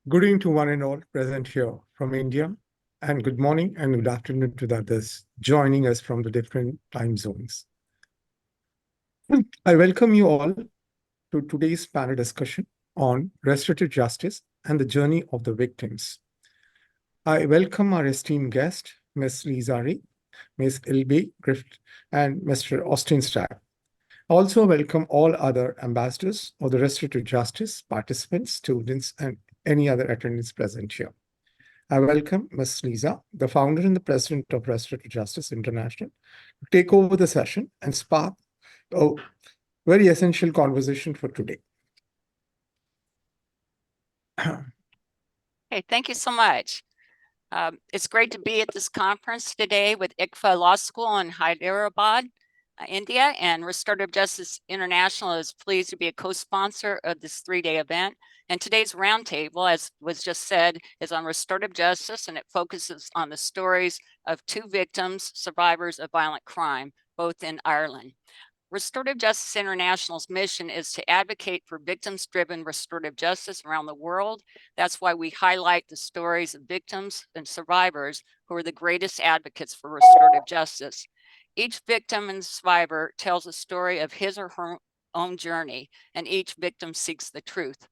Good evening to one and all present here from India, and good morning and good afternoon to the others joining us from the different time zones. I welcome you all to today's panel discussion on restorative justice and the journey of the victims. I welcome our esteemed guest, Ms. Lisa Rea, Ms. Ilbe Griffith, and Mr. Austin Stack. Also welcome all other ambassadors of the restorative justice, participants, students, and any other attendees present here. I welcome Ms. Lisa, the founder and the president of Restorative Justice International, to take over the session and spark a very essential conversation for today. Hey, thank you so much. It's great to be at this conference today with ICFA Law School in Hyderabad, India, and Restorative Justice International is pleased to be a co-sponsor of this three-day event. And today's roundtable, as was just said, is on restorative justice, and it focuses on the stories of two victims, survivors of violent crime, both in Ireland. Restorative Justice International's mission is to advocate for victims-driven restorative justice around the world. That's why we highlight the stories of victims and survivors who are the greatest advocates for restorative justice. Each victim and survivor tells a story of his or her own journey, and each victim seeks the truth.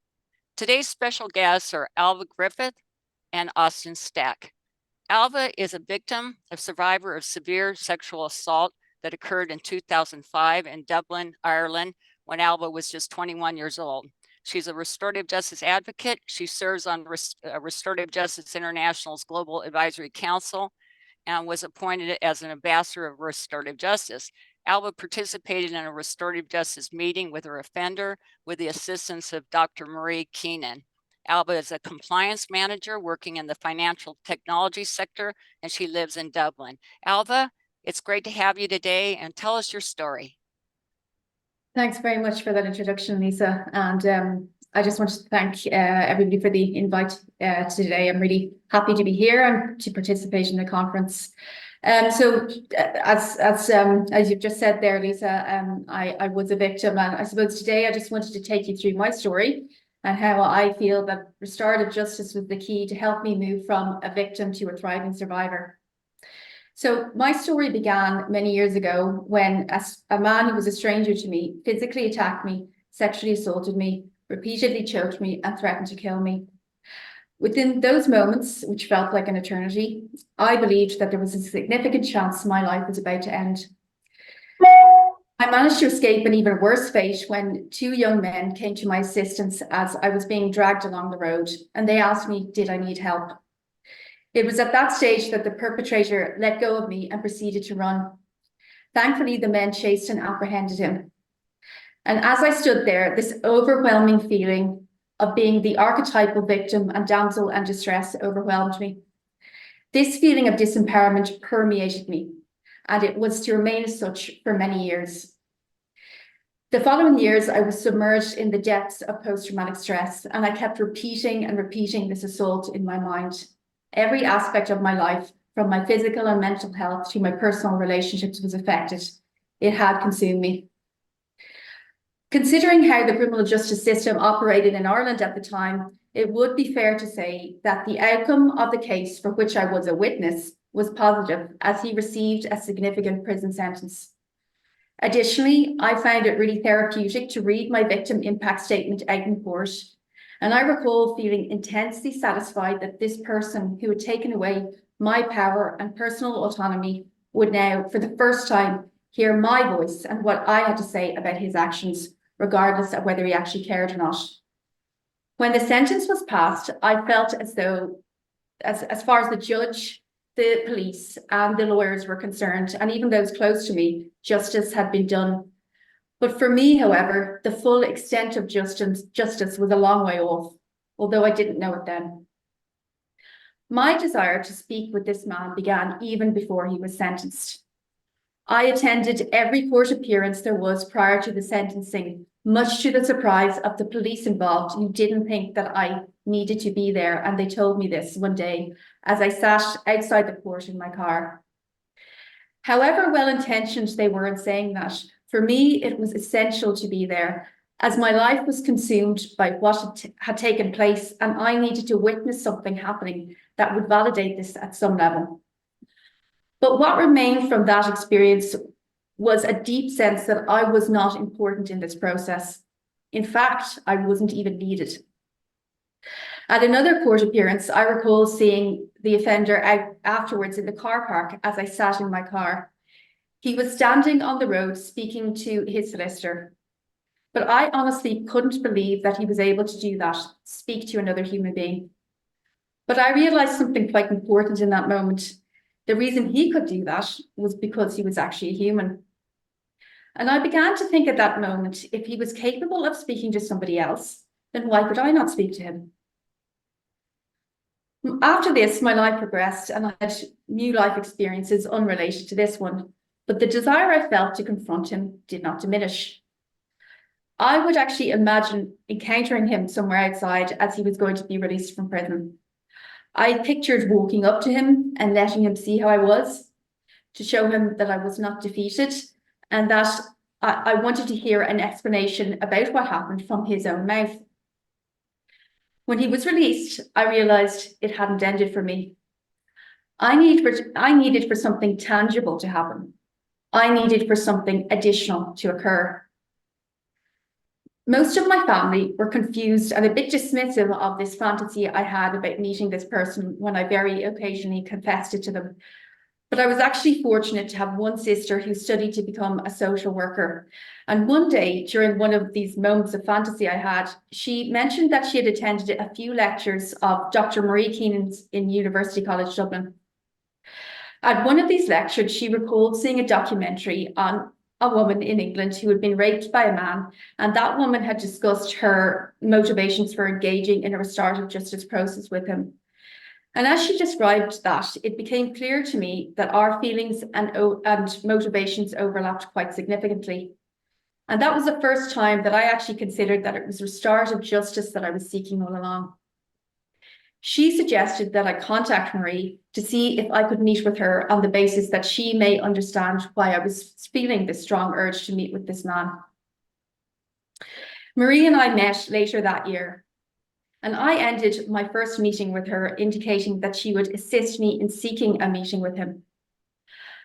Today's special guests are Alva Griffith and Austin Stack. Alva is a victim, a survivor of severe sexual assault that occurred in 2005 in Dublin, Ireland, when Alva was just 21 years old. She's a restorative justice advocate. She serves on Restorative Justice International's Global Advisory Council and was appointed as an ambassador of restorative justice. Alva participated in a restorative justice meeting with her offender with the assistance of Dr. Marie Keenan. Alva is a compliance manager working in the financial technology sector, and she lives in Dublin. Alva, it's great to have you today, and tell us your story. Thanks very much for that introduction, Lisa. And I just want to thank everybody for the invite today. I'm really happy to be here and to participate in the conference. So as you've just said there, Lisa, I was a victim, and I suppose today I just wanted to take you through my story and how I feel that restorative justice was the key to help me move from a victim to a thriving survivor. So my story began many years ago when a man who was a stranger to me physically attacked me, sexually assaulted me, repeatedly choked me, and threatened to kill me. Within those moments, which felt like an eternity, I believed that there was a significant chance my life was about to end. I managed to escape an even worse fate when two young men came to my assistance as I was being dragged along the road, and they asked me, did I need help? It was at that stage that the perpetrator let go of me and proceeded to run. Thankfully, the men chased and apprehended him. And as I stood there, this overwhelming feeling of being the archetypal victim and damsel in distress overwhelmed me. This feeling of disempowerment permeated me, and it was to remain as such for many years. The following years, I was submerged in the depths of post-traumatic stress, and I kept repeating and repeating this assault in my mind. Every aspect of my life, from my physical and mental health to my personal relationships, was affected. It had consumed me. Considering how the criminal justice system operated in Ireland at the time, it would be fair to say that the outcome of the case for which I was a witness was positive, as he received a significant prison sentence. Additionally, I found it really therapeutic to read my victim impact statement out in court. And I recall feeling intensely satisfied that this person who had taken away my power and personal autonomy would now, for the first time, hear my voice and what I had to say about his actions, regardless of whether he actually cared or not. When the sentence was passed, I felt as though, as far as the judge, the police, and the lawyers were concerned, and even those close to me, justice had been done. But for me, however, the full extent of justice was a long way off, although I didn't know it then. My desire to speak with this man began even before he was sentenced. I attended every court appearance there was prior to the sentencing, much to the surprise of the police involved, who didn't think that I needed to be there, and they told me this one day as I sat outside the court in my car. However well-intentioned they were in saying that, for me, it was essential to be there, as my life was consumed by what had taken place, and I needed to witness something happening that would validate this at some level. But what remained from that experience was a deep sense that I was not important in this process. In fact, I wasn't even needed. At another court appearance, I recall seeing the offender out afterwards in the car park as I sat in my car. He was standing on the road speaking to his solicitor. But I honestly couldn't believe that he was able to do that, speak to another human being. But I realized something quite important in that moment. The reason he could do that was because he was actually a human. And I began to think at that moment, if he was capable of speaking to somebody else, then why could I not speak to him? After this, my life progressed and I had new life experiences unrelated to this one, but the desire I felt to confront him did not diminish. I would actually imagine encountering him somewhere outside as he was going to be released from prison. I pictured walking up to him and letting him see how I was, to show him that I was not defeated and that I wanted to hear an explanation about what happened from his own mouth. When he was released, I realized it hadn't ended for me. I needed for something tangible to happen. I needed for something additional to occur. Most of my family were confused and a bit dismissive of this fantasy I had about meeting this person when I very occasionally confessed it to them. But I was actually fortunate to have one sister who studied to become a social worker. And one day, during one of these moments of fantasy I had, she mentioned that she had attended a few lectures of Dr. Marie Keenan's in University College Dublin. At one of these lectures, she recalled seeing a documentary on a woman in England who had been raped by a man, and that woman had discussed her motivations for engaging in a restorative justice process with him. And as she described that, it became clear to me that our feelings and motivations overlapped quite significantly. And that was the first time that I actually considered that it was restorative justice that I was seeking all along. She suggested that I contact Marie to see if I could meet with her on the basis that she may understand why I was feeling this strong urge to meet with this man. Marie and I met later that year, and I ended my first meeting with her indicating that she would assist me in seeking a meeting with him.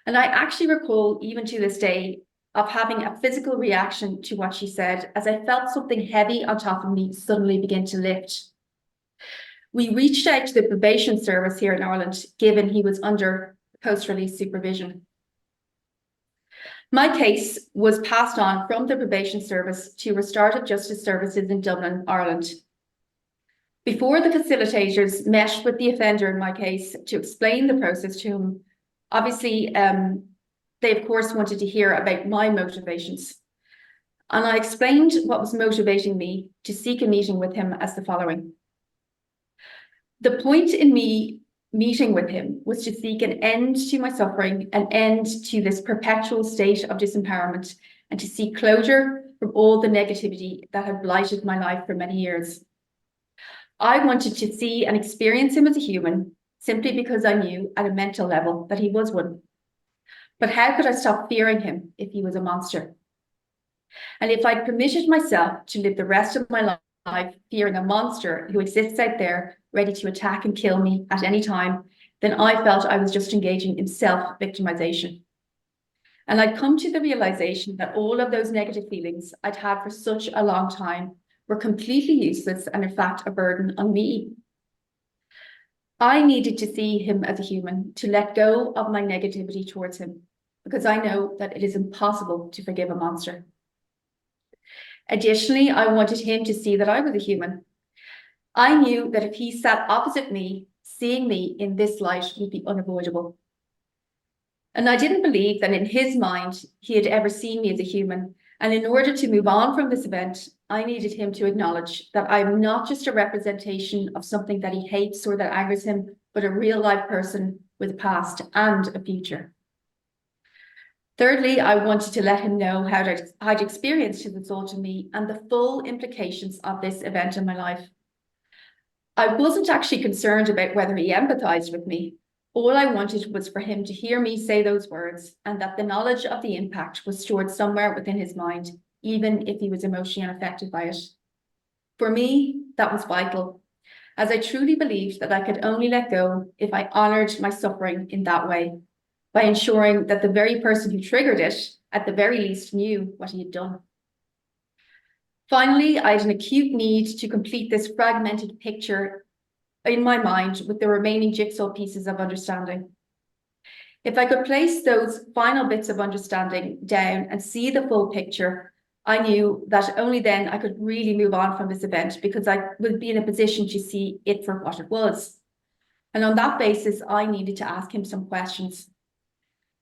And I actually recall, even to this day, of having a physical reaction to what she said as I felt something heavy on top of me suddenly begin to lift. We reached out to the probation service here in Ireland, given he was under post-release supervision. My case was passed on from the probation service to Restorative Justice Services in Dublin, Ireland. Before the facilitators met with the offender in my case to explain the process to him, obviously, they of course wanted to hear about my motivations. And I explained what was motivating me to seek a meeting with him as the following. The point in me meeting with him was to seek an end to my suffering, an end to this perpetual state of disempowerment, and to seek closure from all the negativity that had blighted my life for many years. I wanted to see and experience him as a human, simply because I knew at a mental level that he was one. But how could I stop fearing him if he was a monster? And if I'd permitted myself to live the rest of my life fearing a monster who exists out there, ready to attack and kill me at any time, then I felt I was just engaging in self-victimization. And I'd come to the realization that all of those negative feelings I'd had for such a long time were completely useless and in fact a burden on me. I needed to see him as a human, to let go of my negativity towards him, because I know that it is impossible to forgive a monster. Additionally, I wanted him to see that I was a human. I knew that if he sat opposite me, seeing me in this light would be unavoidable. And I didn't believe that in his mind, he had ever seen me as a human. And in order to move on from this event, I needed him to acknowledge that I'm not just a representation of something that he hates or that angers him, but a real life person with a past and a future. Thirdly, I wanted to let him know how I'd experienced his assault on me and the full implications of this event in my life. I wasn't actually concerned about whether he empathized with me. All I wanted was for him to hear me say those words and that the knowledge of the impact was stored somewhere within his mind, even if he was emotionally unaffected by it. For me, that was vital, as I truly believed that I could only let go if I honoured my suffering in that way, by ensuring that the very person who triggered it, at the very least, knew what he had done. Finally, I had an acute need to complete this fragmented picture in my mind with the remaining jigsaw pieces of understanding. If I could place those final bits of understanding down and see the full picture, I knew that only then I could really move on from this event, because I would be in a position to see it for what it was. And on that basis, I needed to ask him some questions.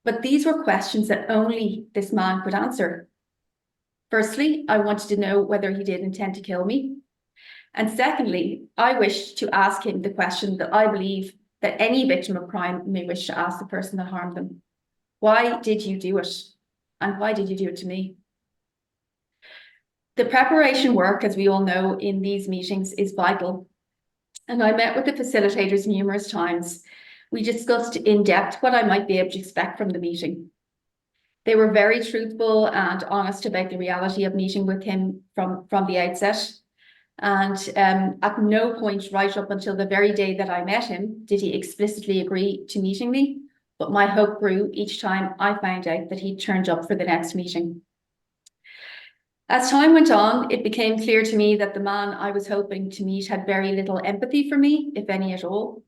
But these were questions that only this man could answer. Firstly, I wanted to know whether he did intend to kill me. And secondly, I wished to ask him the question that I believe that any victim of crime may wish to ask the person that harmed them. Why did you do it? And why did you do it to me? The preparation work, as we all know, in these meetings is vital. And I met with the facilitators numerous times. We discussed in depth what I might be able to expect from the meeting. They were very truthful and honest about the reality of meeting with him from the outset. And at no point right up until the very day that I met him did he explicitly agree to meeting me, but my hope grew each time I found out that he turned up for the next meeting. As time went on, it became clear to me that the man I was hoping to meet had very little empathy for me, if any at all.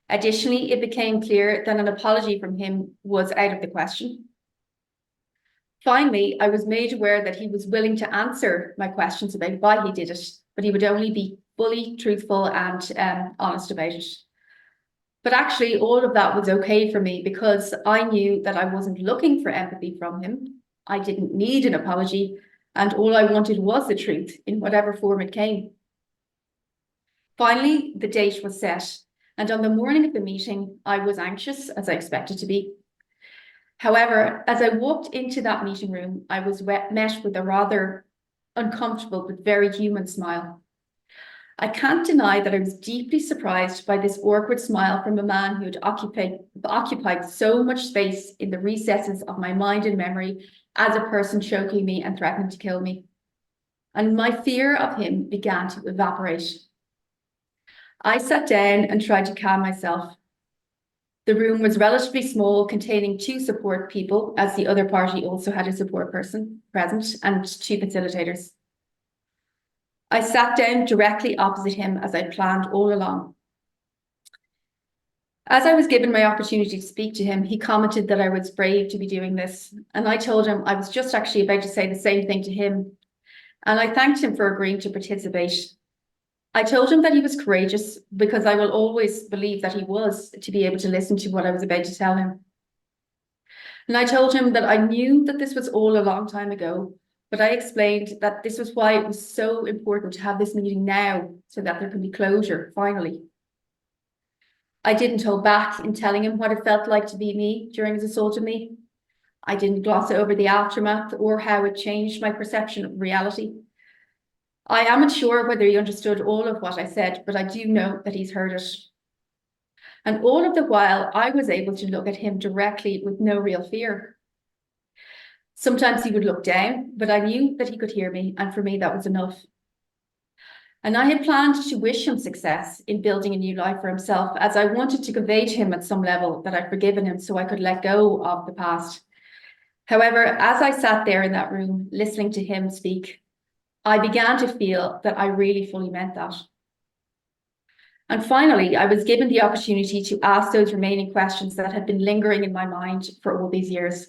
Additionally, it became clear that an apology from him was out of the question. Finally, I was made aware that he was willing to answer my questions about why he did it, but he would only be fully truthful and honest about it. But actually, all of that was okay for me, because I knew that I wasn't looking for empathy from him. I didn't need an apology, and all I wanted was the truth in whatever form it came. Finally, the date was set, and on the morning of the meeting, I was anxious, as I expected to be. However, as I walked into that meeting room, I was met with a rather uncomfortable but very human smile. I can't deny that I was deeply surprised by this awkward smile from a man who had occupied so much space in the recesses of my mind and memory as a person choking me and threatening to kill me. And my fear of him began to evaporate. I sat down and tried to calm myself. The room was relatively small, containing 2 support people, as the other party also had a support person present, and 2 facilitators. I sat down directly opposite him, as I planned all along. As I was given my opportunity to speak to him, he commented that I was brave to be doing this, and I told him I was just actually about to say the same thing to him, and I thanked him for agreeing to participate. I told him that he was courageous, because I will always believe that he was, to be able to listen to what I was about to tell him. And I told him that I knew that this was all a long time ago, but I explained that this was why it was so important to have this meeting now, so that there can be closure, finally. I didn't hold back in telling him what it felt like to be me during his assault of me. I didn't gloss over the aftermath or how it changed my perception of reality. I am unsure whether he understood all of what I said, but I do know that he's heard it. And all of the while, I was able to look at him directly with no real fear. Sometimes he would look down, but I knew that he could hear me, and for me, that was enough. And I had planned to wish him success in building a new life for himself, as I wanted to convey to him at some level that I'd forgiven him so I could let go of the past. However, as I sat there in that room, listening to him speak, I began to feel that I really fully meant that. And finally, I was given the opportunity to ask those remaining questions that had been lingering in my mind for all these years.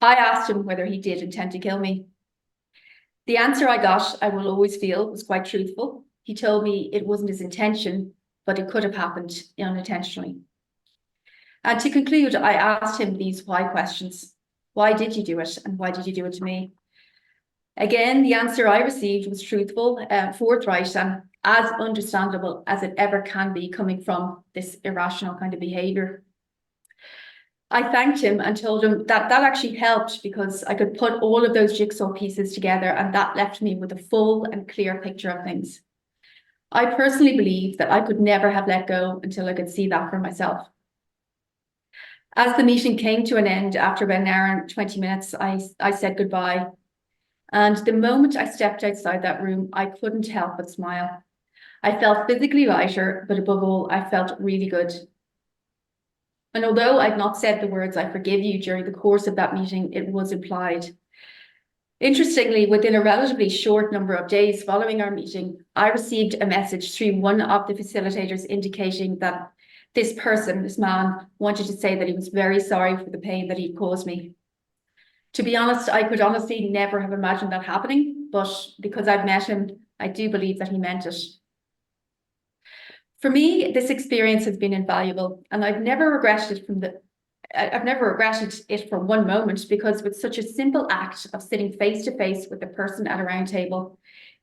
I asked him whether he did intend to kill me. The answer I got, I will always feel, was quite truthful. He told me it wasn't his intention, but it could have happened unintentionally. And to conclude, I asked him these why questions. Why did you do it? And why did you do it to me? Again, the answer I received was truthful, forthright, and as understandable as it ever can be, coming from this irrational kind of behaviour. I thanked him and told him that actually helped, because I could put all of those jigsaw pieces together, and that left me with a full and clear picture of things. I personally believe that I could never have let go until I could see that for myself. As the meeting came to an end after about an hour and 20 minutes, I said goodbye. And the moment I stepped outside that room, I couldn't help but smile. I felt physically lighter, but above all, I felt really good. And although I'd not said the words, "I forgive you," during the course of that meeting, it was implied. Interestingly, within a relatively short number of days following our meeting, I received a message through one of the facilitators indicating that this person, this man, wanted to say that he was very sorry for the pain that he'd caused me. To be honest, I could honestly never have imagined that happening, but because I've met him, I do believe that he meant it. For me, this experience has been invaluable, and I've never regretted it for one moment, because with such a simple act of sitting face to face with a person at a round table,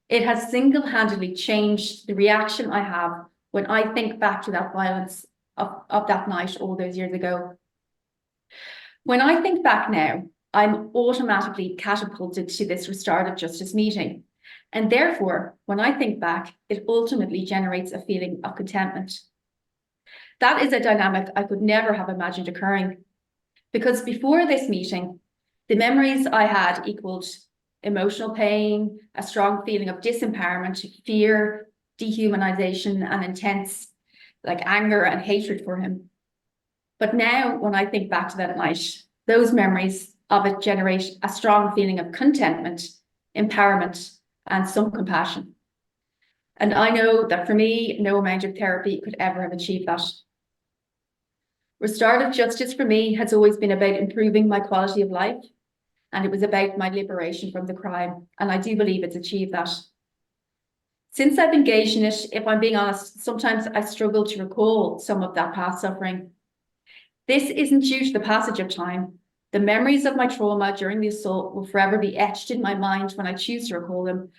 it has single-handedly changed the reaction I have when I think back to that violence of that night all those years ago. When I think back now, I'm automatically catapulted to this restorative justice meeting. And therefore, when I think back, it ultimately generates a feeling of contentment. That is a dynamic I could never have imagined occurring, because before this meeting, the memories I had equaled emotional pain, a strong feeling of disempowerment, fear, dehumanization, and intense anger and hatred for him. But now, when I think back to that night, those memories of it generate a strong feeling of contentment, empowerment, and some compassion. And I know that for me, no amount of therapy could ever have achieved that. Restorative justice for me has always been about improving my quality of life, and it was about my liberation from the crime, and I do believe it's achieved that. Since I've engaged in it, if I'm being honest, sometimes I struggle to recall some of that past suffering. This isn't due to the passage of time. The memories of my trauma during the assault will forever be etched in my mind when I choose to recall them,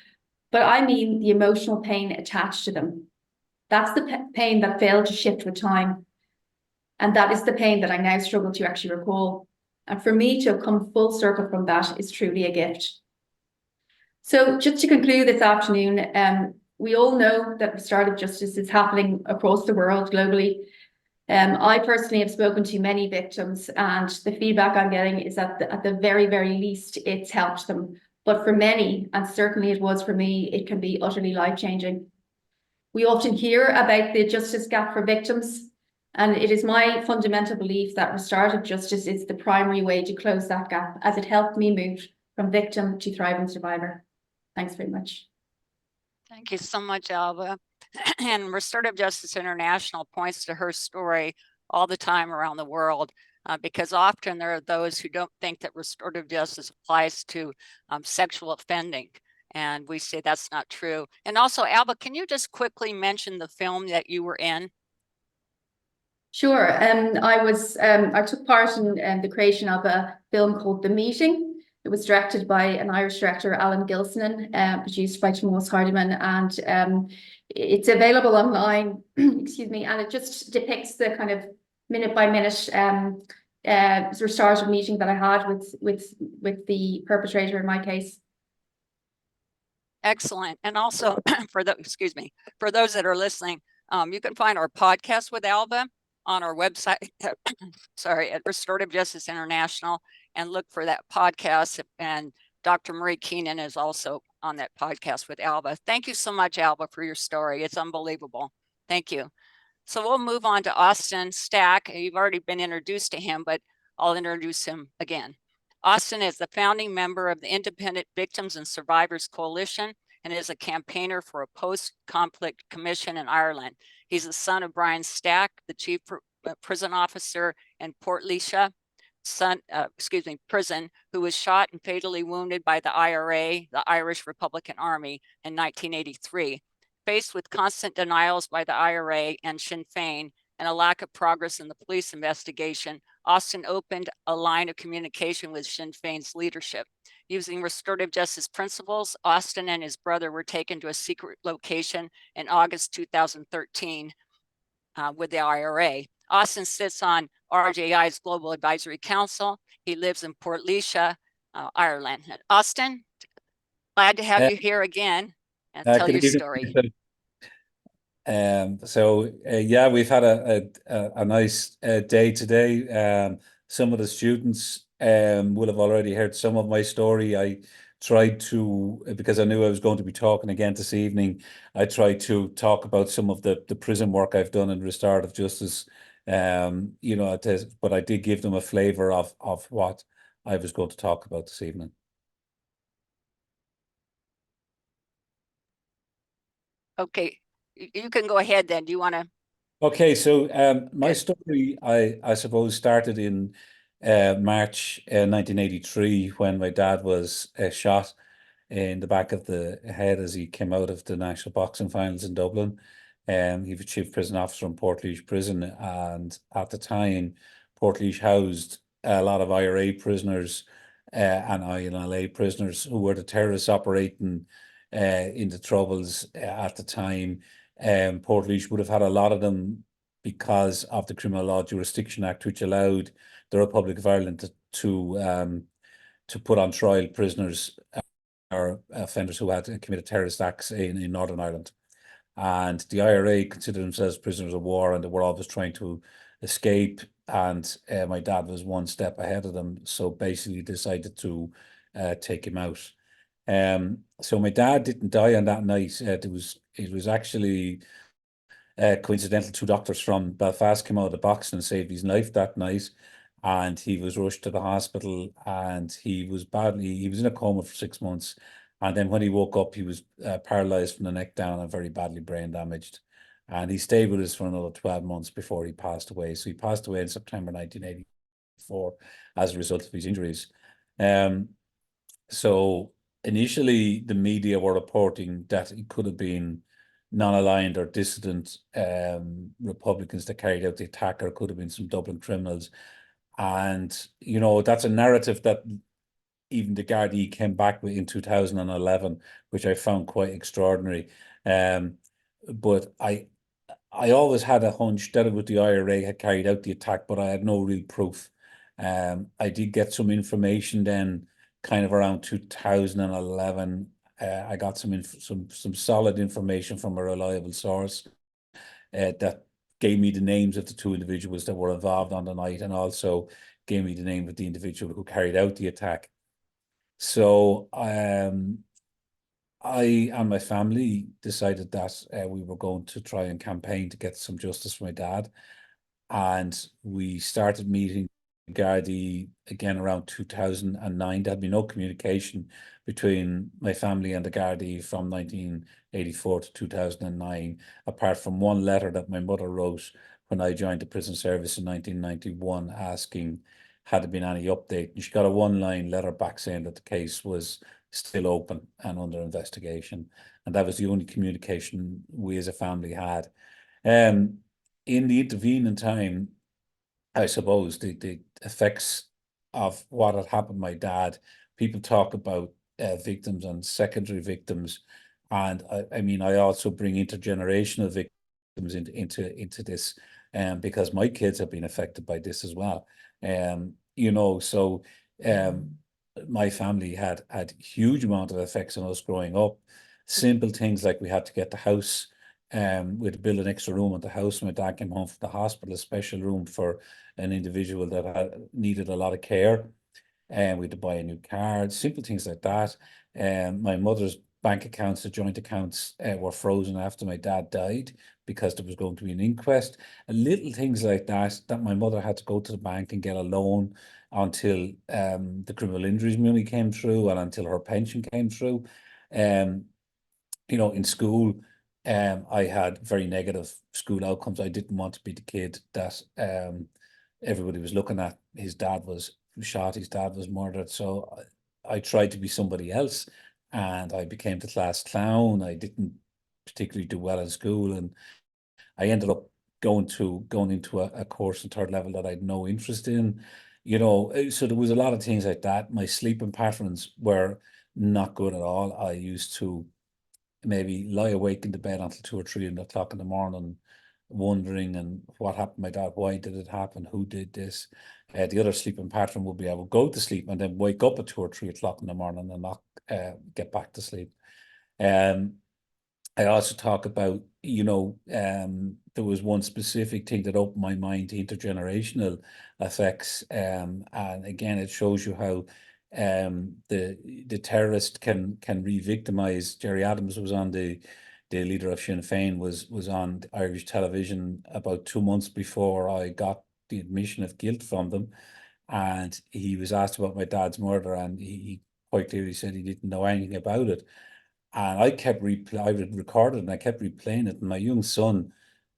but I mean the emotional pain attached to them. That's the pain that failed to shift with time. And that is the pain that I now struggle to actually recall. And for me to have come full circle from that is truly a gift. So just to conclude this afternoon, we all know that restorative justice is happening across the world globally. I personally have spoken to many victims, and the feedback I'm getting is that at the very, very least, it's helped them. But for many, and certainly it was for me, it can be utterly life-changing. We often hear about the justice gap for victims, and it is my fundamental belief that restorative justice is the primary way to close that gap, as it helped me move from victim to thriving survivor. Thanks very much. Thank you so much, Alba. And Restorative Justice International points to her story all the time around the world, because often there are those who don't think that restorative justice applies to sexual offending. And we say that's not true. And also, Alba, can you just quickly mention the film that you were in? Sure. I took part in the creation of a film called The Meeting. It was directed by an Irish director, Alan Gilsonan, produced by Tomas Hardiman, and it's available online, excuse me, and it just depicts the kind of minute by minute restorative meeting that I had with the perpetrator in my case. Excellent. And also for those that are listening, you can find our podcast with Alba on our website, sorry, at Restorative Justice International, and look for that podcast. And Dr. Marie Keenan is also on that podcast with Alba. Thank you so much, Alba, for your story. It's unbelievable. Thank you. So we'll move on to Austin Stack. You've already been introduced to him, but I'll introduce him again. Austin is the founding member of the Independent Victims and Survivors Coalition and is a campaigner for a post-conflict commission in Ireland. He's the son of Brian Stack, the chief prison officer in Portlaoise prison, who was shot and fatally wounded by the IRA, the Irish Republican Army, in 1983. Faced with constant denials by the IRA and Sinn Féin and a lack of progress in the police investigation, Austin opened a line of communication with Sinn Féin's leadership. Using restorative justice principles, Austin and his brother were taken to a secret location in August 2013 with the IRA. Austin sits on RJI's Global Advisory Council. He lives in Portlaoise, Ireland. Austin, glad to have you here again and tell your story. Yeah, we've had a nice day today. Some of the students will have already heard some of my story. I tried to, because I knew I was going to be talking again this evening, I tried to talk about some of the prison work I've done in restorative justice. You know, but I did give them a flavour of what I was going to talk about this evening. Okay, you can go ahead then. Do you want to? Okay, so my Good. story, I suppose, started in March 1983 when my dad was shot in the back of the head as he came out of the national boxing finals in Dublin. He was chief prison officer in Portlaoise Prison, and at the time, Portlaoise housed a lot of IRA prisoners and INLA prisoners who were the terrorists operating in the Troubles at the time. Portlaoise would have had a lot of them because of the Criminal Law Jurisdiction Act, which allowed the Republic of Ireland to put on trial prisoners or offenders who had committed terrorist acts in Northern Ireland. And the IRA considered themselves prisoners of war, and they were always trying to escape. And my dad was one step ahead of them, so basically decided to take him out. So my dad didn't die on that night. It was actually coincidental. Two doctors from Belfast came out of the box and saved his life that night, and he was rushed to the hospital, and he was in a coma for 6 months, and then when he woke up, he was paralyzed from the neck down and very badly brain damaged, and he stayed with us for another 12 months before he passed away. So he passed away in September 1984 as a result of his injuries. So initially, the media were reporting that it could have been non-aligned or dissident Republicans that carried out the attack, or it could have been some Dublin criminals. And, you know, that's a narrative that even the Gardaí came back with in 2011, which I found quite extraordinary. But I always had a hunch that it was the IRA had carried out the attack, but I had no real proof. I did get some information then, kind of around 2011. I got some solid information from a reliable source that gave me the names of the two individuals that were involved on the night, and also gave me the name of the individual who carried out the attack. So I and my family decided that we were going to try and campaign to get some justice for my dad. And we started meeting Gardaí again around 2009. There had been no communication between my family and the Gardaí from 1984 to 2009, apart from one letter that my mother wrote when I joined the prison service in 1991, asking had there been any update. And she got a one-line letter back saying that the case was still open and under investigation. And that was the only communication we as a family had. In the intervening time, I suppose the effects of what had happened to my dad, people talk about victims and secondary victims. And I mean, I also bring intergenerational victims into this, because my kids have been affected by this as well. You know, so my family had huge amount of effects on us growing up. Simple things like we had to get the house, we had to build an extra room at the house when my dad came home from the hospital, a special room for an individual that needed a lot of care. And we had to buy a new car, simple things like that. My mother's bank accounts, the joint accounts, were frozen after my dad died because there was going to be an inquest. And little things like that my mother had to go to the bank and get a loan until the criminal injuries money came through and until her pension came through. You know, in school, I had very negative school outcomes. I didn't want to be the kid that everybody was looking at. His dad was shot, his dad was murdered. So I tried to be somebody else, and I became the class clown. I didn't particularly do well in school, and I ended up going into a course in third level that I had no interest in. You know, so there was a lot of things like that. My sleeping patterns were not good at all. I used to maybe lie awake in the bed until 2 or 3 o'clock in the morning, wondering and what happened to my dad, why did it happen, who did this. The other sleeping pattern would be I would go to sleep and then wake up at 2 or 3 o'clock in the morning and not get back to sleep. I also talk about, you know, there was one specific thing that opened my mind to intergenerational effects. And again, it shows you how the terrorist can re-victimize. Gerry Adams was on the leader of Sinn Féin was on Irish television about 2 months before I got the admission of guilt from them, and he was asked about my dad's murder, and he quite clearly said he didn't know anything about it. And I kept I would record it and I kept replaying it. And my young son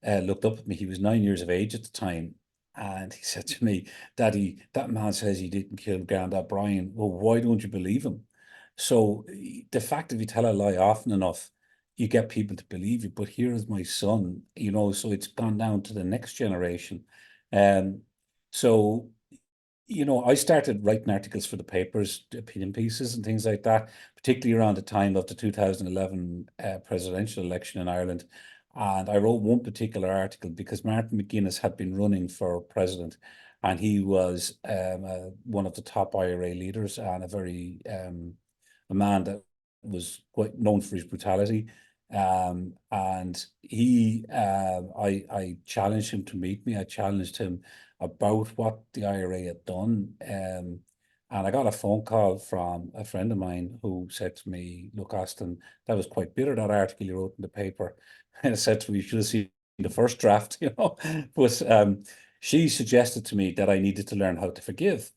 looked up at me. He was 9 years of age at the time. And he said to me, Daddy, that man says he didn't kill Grandad Brian. Well, why don't you believe him? So the fact, if you tell a lie often enough, you get people to believe you. But here is my son, so it's gone down to the next generation. So I started writing articles for the papers, opinion pieces and things like that, particularly around the time of the 2011 presidential election in Ireland. And I wrote one particular article because Martin McGuinness had been running for president, and he was one of the top IRA leaders, and a man that was quite known for his brutality. And I challenged him to meet me. I challenged him about what the IRA had done. And I got a phone call from a friend of mine who said to me, look, Austin, that was quite bitter, that article you wrote in the paper. And I said to me, you should have seen the first draft, But she suggested to me that I needed to learn how to forgive.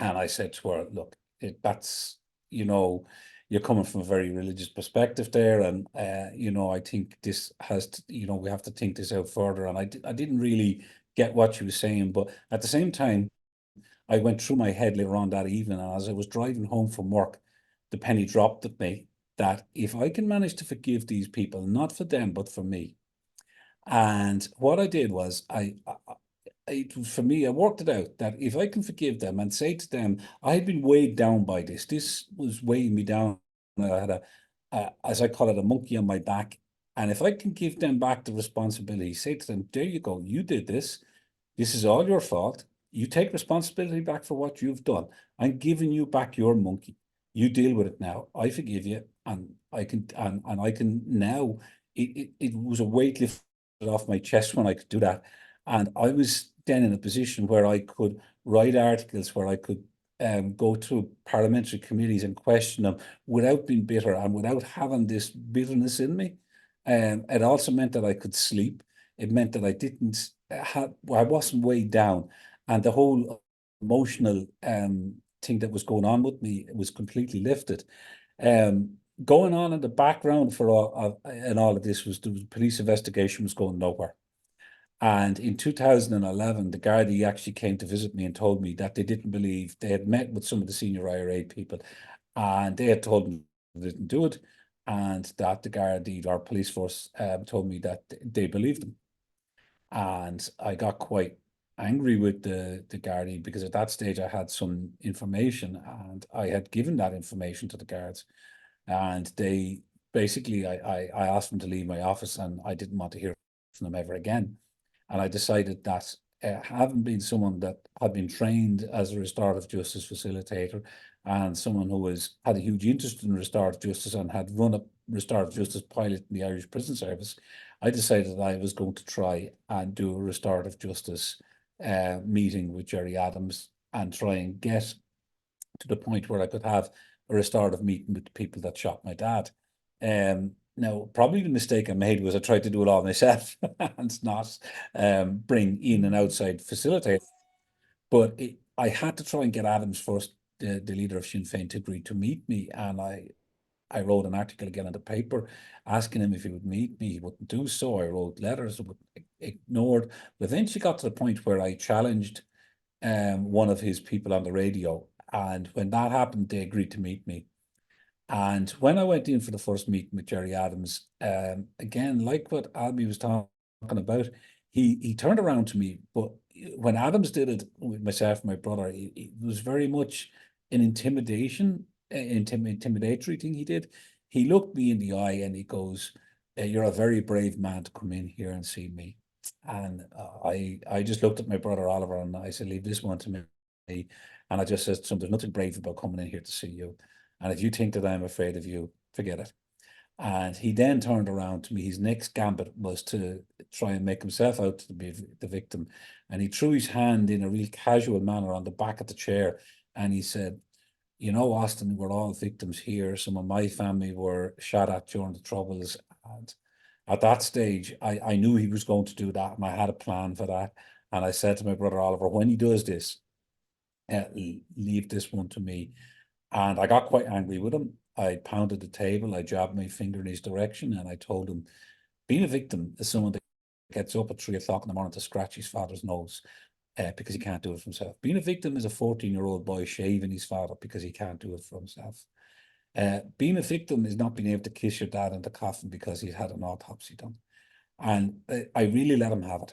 And I said to her, look, that's, you're coming from a very religious perspective there. And, I think this has to, we have to think this out further. And I didn't really get what she was saying. But at the same time, I went through my head later on that evening. And as I was driving home from work, the penny dropped at me that if I can manage to forgive these people, not for them, but for me. And what I did was for me, I worked it out that if I can forgive them and say to them, I had been weighed down by this. This was weighing me down. I had as I call it, a monkey on my back. And if I can give them back the responsibility, say to them, there you go, you did this. This is all your fault. You take responsibility back for what you've done. I'm giving you back your monkey. You deal with it now. I forgive you, and I can now. It was a weight lifted off my chest when I could do that, and I was then in a position where I could write articles, where I could go to parliamentary committees and question them without being bitter and without having this bitterness in me. It also meant that I could sleep. It meant that I wasn't weighed down, and the whole emotional thing that was going on with me was completely lifted. Going on in the background for all of this was the police investigation was going nowhere. And in 2011, the Gardaí actually came to visit me and told me that they didn't believe. They had met with some of the senior IRA people, and they had told them they didn't do it, and that the Gardaí, our police force, told me that they believed them. And I got quite angry with the Gardaí, because at that stage I had some information, and I had given that information to the guards, and they basically, I asked them to leave my office, and I didn't want to hear from them ever again. And I decided that having been someone that had been trained as a restorative justice facilitator, and someone who had a huge interest in restorative justice and had run a restorative justice pilot in the Irish Prison Service, I decided that I was going to try and do a restorative justice meeting with Gerry Adams, and try and get to the point where I could have a restorative meeting with the people that shot my dad. Now, probably the mistake I made was I tried to do it all myself and not bring in an outside facilitator. But I had to try and get Adams first, the leader of Sinn Féin, to agree to meet me. And I wrote an article again in the paper asking him if he would meet me. He wouldn't do so. I wrote letters, ignored. But eventually got to the point where I challenged one of his people on the radio. And when that happened, they agreed to meet me. And when I went in for the first meeting with Gerry Adams, again, like what Albie was talking about, he turned around to me. But when Adams did it with myself and my brother, it was very much an intimidatory thing he did. He looked me in the eye and he goes, "You're a very brave man to come in here and see me." And I just looked at my brother Oliver and I said, "Leave this one to me." And I just said to him, "There's nothing brave about coming in here to see you. And if you think that I'm afraid of you, forget it." And he then turned around to me. His next gambit was to try and make himself out to be the victim. And he threw his hand in a real casual manner on the back of the chair. And he said, you know, Austin, we're all victims here. Some of my family were shot at during the Troubles. And at that stage, I knew he was going to do that, and I had a plan for that. And I said to my brother Oliver, when he does this, leave this one to me. And I got quite angry with him. I pounded the table, I jabbed my finger in his direction, and I told him, being a victim is someone that gets up at 3 o'clock in the morning to scratch his father's nose because he can't do it for himself. Being a victim is a 14-year-old boy shaving his father because he can't do it for himself. Being a victim is not being able to kiss your dad in the coffin because he's had an autopsy done. And I really let him have it.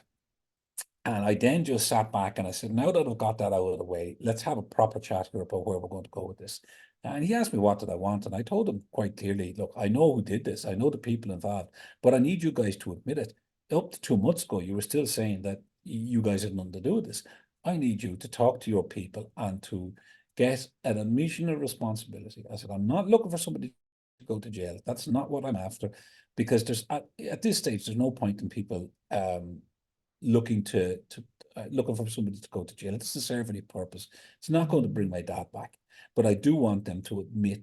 And I then just sat back and I said, now that I've got that out of the way, let's have a proper chat here about where we're going to go with this. And he asked me, what did I want? And I told him quite clearly, look, I know who did this. I know the people involved, but I need you guys to admit it. Up to 2 months ago, you were still saying that you guys had nothing to do with this. I need you to talk to your people and to get an admission of responsibility. I said, I'm not looking for somebody to go to jail. That's not what I'm after, because there's at this stage, there's no point in people looking for somebody to go to jail. It doesn't serve any purpose. It's not going to bring my dad back. But I do want them to admit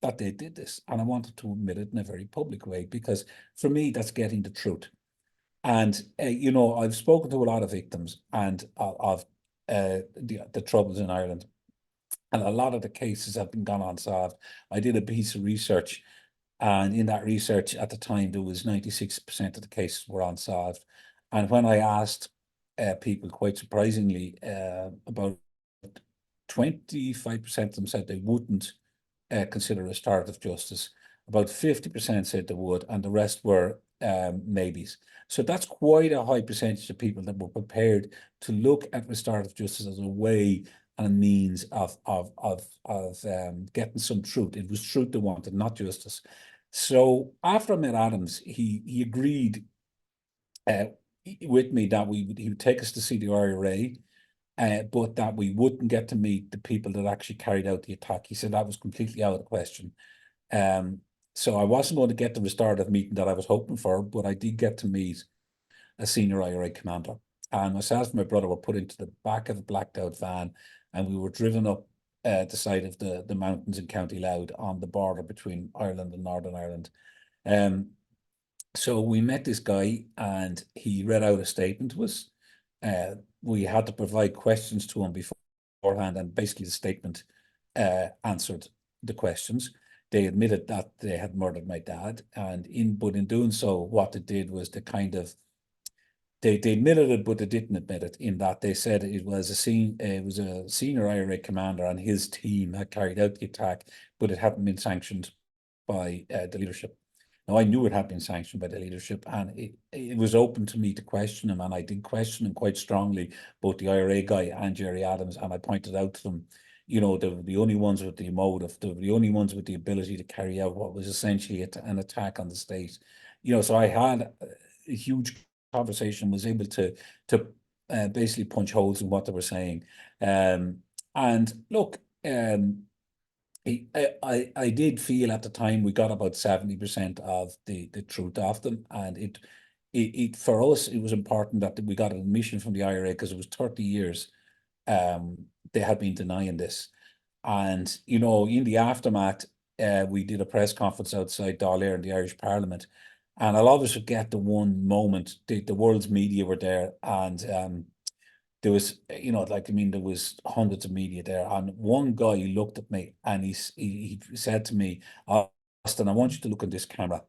that they did this, and I wanted to admit it in a very public way, because for me, that's getting the truth. And you know, I've spoken to a lot of victims and of the Troubles in Ireland, and a lot of the cases have been gone unsolved. I did a piece of research, and in that research at the time, there was 96% of the cases were unsolved. And when I asked people, quite surprisingly, about 25% of them said they wouldn't consider restorative justice. About 50% said they would, and the rest were maybes. So that's quite a high percentage of people that were prepared to look at restorative justice as a way and a means of getting some truth. It was truth they wanted, not justice. So after I met Adams, he agreed with me that he would take us to see the IRA, but that we wouldn't get to meet the people that actually carried out the attack. He said that was completely out of the question. So I wasn't going to get the restorative meeting that I was hoping for, but I did get to meet a senior IRA commander. And myself and my brother were put into the back of a blacked out van, and we were driven up the side of the mountains in County Louth on the border between Ireland and Northern Ireland. So we met this guy, and he read out a statement to us. We had to provide questions to him beforehand, and basically the statement answered the questions. They admitted that they had murdered my dad, and in doing so, what they did was they admitted it, but they didn't admit it, in that they said it was a senior IRA commander and his team had carried out the attack, but it hadn't been sanctioned by the leadership. Now, I knew it had been sanctioned by the leadership, and it was open to me to question him, and I did question him quite strongly, both the IRA guy and Jerry Adams, and I pointed out to them, you know, they were the only ones with the motive, they were the only ones with the ability to carry out what was essentially an attack on the state. You know, so I had a huge conversation, was able to basically punch holes in what they were saying. And look, I did feel at the time we got about 70% of the truth of them, and it for us it was important that we got an admission from the IRA, because it was 30 years they had been denying this. And you know, in the aftermath, we did a press conference outside Dáil in the Irish Parliament, and I'll always forget the one moment the world's media were there, and there was, you know, like, I mean, there was hundreds of media there, and one guy looked at me and he said to me, Austin, I want you to look at this camera.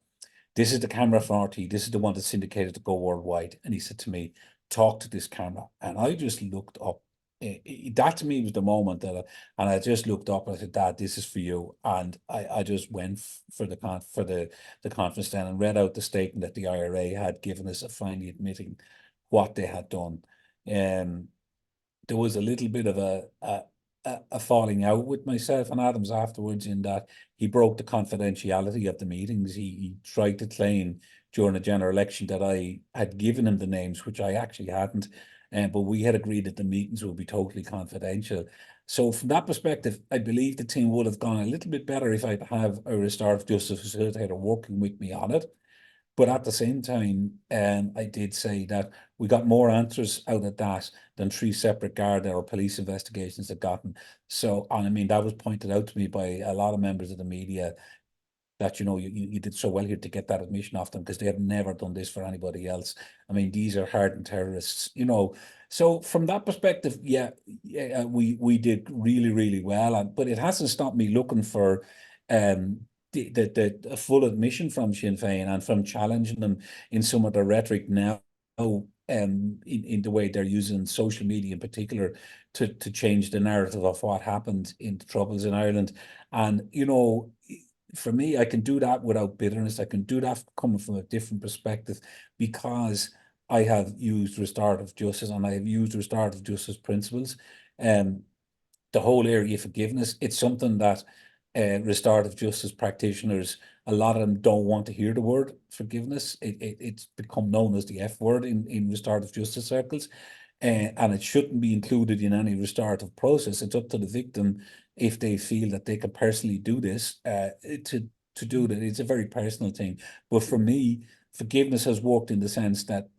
This is the camera for RT. This is the one that's syndicated to go worldwide. And he said to me, talk to this camera. And I just looked up. That to me was the moment that and I just looked up and I said, Dad, this is for you. And I just went for the conference then and read out the statement that the IRA had given us, finally admitting what they had done. There was a little bit of a falling out with myself and Adams afterwards, in that he broke the confidentiality of the meetings. He tried to claim during a general election that I had given him the names, which I actually hadn't. But we had agreed that the meetings would be totally confidential. So from that perspective, I believe the team would have gone a little bit better if I'd have a restorative justice facilitator working with me on it. But at the same time, I did say that we got more answers out of that than 3 separate Garda or police investigations had gotten. So, and I mean, that was pointed out to me by a lot of members of the media, that, you know, you did so well here to get that admission off them, because they have never done this for anybody else. I mean, these are hardened terrorists, you know. So from that perspective, yeah, we did really, really well. But it hasn't stopped me looking for the full admission from Sinn Féin, and from challenging them in some of the rhetoric now, in the way they're using social media in particular to change the narrative of what happened in the Troubles in Ireland. And, you know, for me, I can do that without bitterness. I can do that coming from a different perspective, because I have used restorative justice, and I have used restorative justice principles. The whole area of forgiveness, it's something that restorative justice practitioners, a lot of them don't want to hear the word forgiveness. It's become known as the F word in restorative justice circles. And it shouldn't be included in any restorative process. It's up to the victim, if they feel that they can personally do this, to do that. It's a very personal thing. But for me, forgiveness has worked in the sense that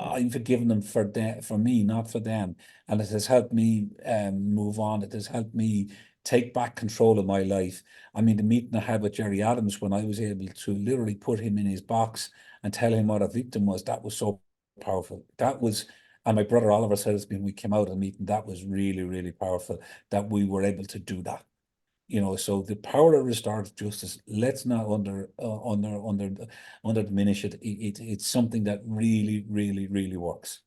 I'm forgiving them for me, not for them. And it has helped me move on. It has helped me take back control of my life. I mean, the meeting I had with Jerry Adams, when I was able to literally put him in his box and tell him what a victim was, that was so powerful. That was, and my brother Oliver said it when we came out of the meeting, that was really, really powerful, that we were able to do that. You know, so the power of restorative justice, let's not under diminish it. It's something that really, really, really works.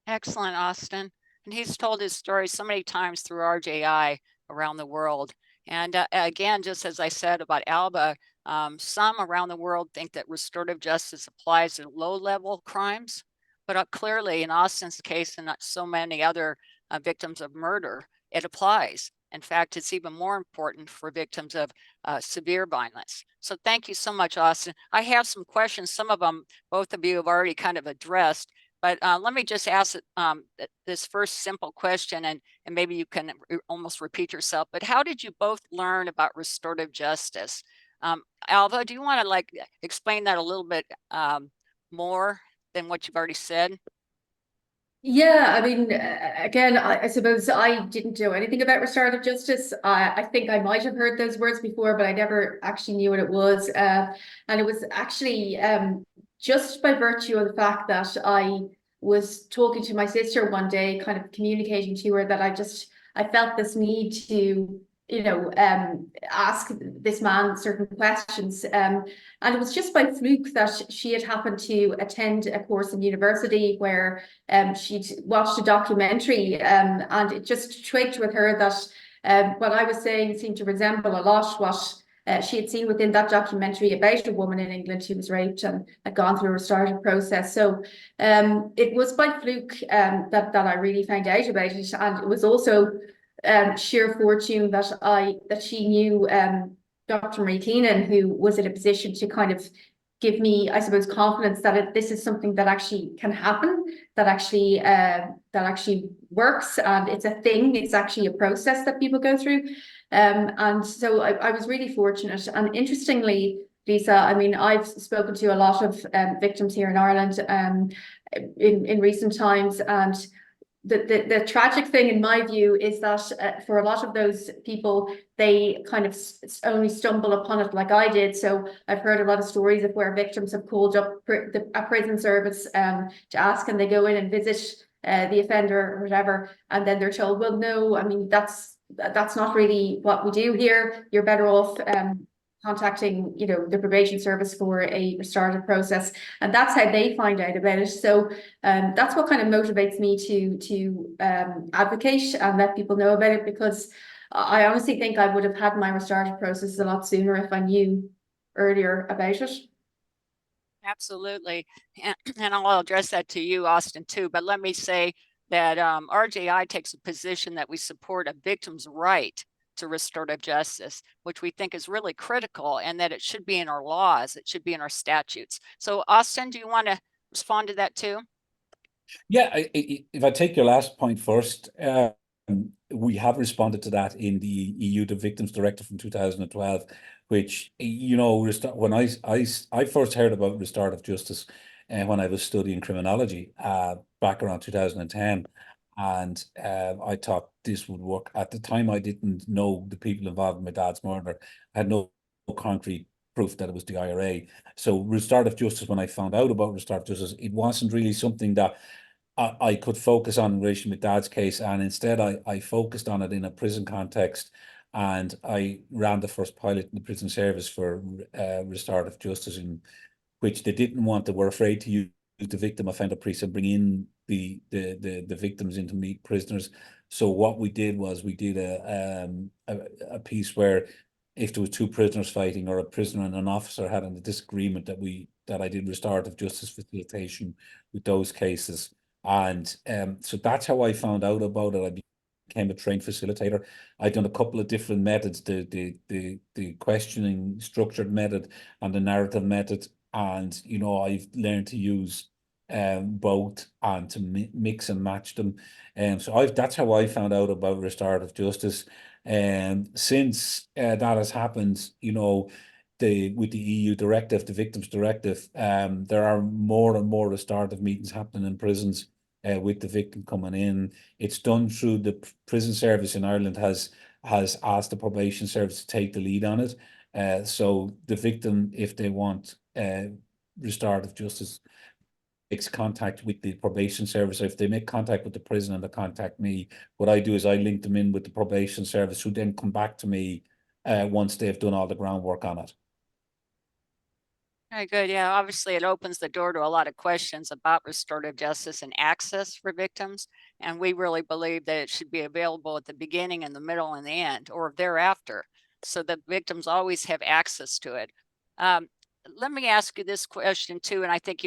Excellent, Austin. And he's told his story so many times through RJI around the world. And again, just as I said about Alba, some around the world think that restorative justice applies to low-level crimes, but clearly in Austin's case and so many other victims of murder, it applies. In fact, it's even more important for victims of severe violence. So thank you so much, Austin. I have some questions. Some of them, both of you have already kind of addressed. But let me just ask this first simple question, and maybe you can almost repeat yourself, but how did you both learn about restorative justice? Alva, do you want to explain that a little bit more than what you've already said? Yeah, I mean, again, I suppose I didn't know anything about restorative justice. I think I might have heard those words before, but I never actually knew what it was. And it was actually just by virtue of the fact that I was talking to my sister one day, kind of communicating to her that I felt this need to, ask this man certain questions. And it was just by fluke that she had happened to attend a course in university where she'd watched a documentary, and it just twigged with her that what I was saying seemed to resemble a lot what she had seen within that documentary about a woman in England who was raped and had gone through a restorative process. So it was by fluke that I really found out about it, and it was also sheer fortune that she knew Dr. Marie Keenan, who was in a position to kind of give me, I suppose, confidence that this is something that actually can happen, that actually works, and it's a thing. It's actually a process that people go through, and so I was really fortunate. And interestingly, Lisa, I mean, I've spoken to a lot of victims here in Ireland in recent times, and the tragic thing in my view is that for a lot of those people, they kind of only stumble upon it like I did. So I've heard a lot of stories of where victims have called up a prison service to ask, and they go in and visit the offender or whatever, and then they're told, well, no, I mean, that's not really what we do here. You're better off contacting, the probation service for a restorative process, and that's how they find out about it. So that's what kind of motivates me to advocate and let people know about it, because I honestly think I would have had my restorative process a lot sooner if I knew earlier about it. Absolutely. And I'll address that to you, Austin, too. But let me say that RJI takes a position that we support a victim's right to restorative justice, which we think is really critical, and that it should be in our laws, it should be in our statutes. So Austin, do you want to respond to that too? Yeah, if I take your last point first, we have responded to that in the EU, the Victims Directive from 2012, which, you know, when I first heard about restorative justice when I was studying criminology back around 2010. And I thought this would work. At the time, I didn't know the people involved in my dad's murder. I had no concrete proof that it was the IRA. So restorative justice, when I found out about restorative justice, it wasn't really something that I could focus on in relation to my dad's case. And instead, I focused on it in a prison context. And I ran the first pilot in the prison service for restorative justice, in which they didn't want, they were afraid to use the victim offender precinct, bring in the victims in to meet prisoners. So what we did was we did a piece where if there was two prisoners fighting, or a prisoner and an officer had a disagreement, that I did restorative justice facilitation with those cases. And so that's how I found out about it. I became a trained facilitator. I've done a couple of different methods, the questioning structured method and the narrative method. And, you know, I've learned to use both and to mix and match them. So that's how I found out about restorative justice. And since that has happened, you know, with the EU directive, the Victims Directive, there are more and more restorative meetings happening in prisons with the victim coming in. It's done through the prison service in Ireland has asked the probation service to take the lead on it. So the victim, if they want restorative justice, makes contact with the probation service. If they make contact with the prison and they contact me, what I do is I link them in with the probation service, who then come back to me once they've done all the groundwork on it. Very good. Yeah, obviously it opens the door to a lot of questions about restorative justice and access for victims. And we really believe that it should be available at the beginning and the middle and the end, or thereafter, so that victims always have access to it. Let me ask you this question too, and I think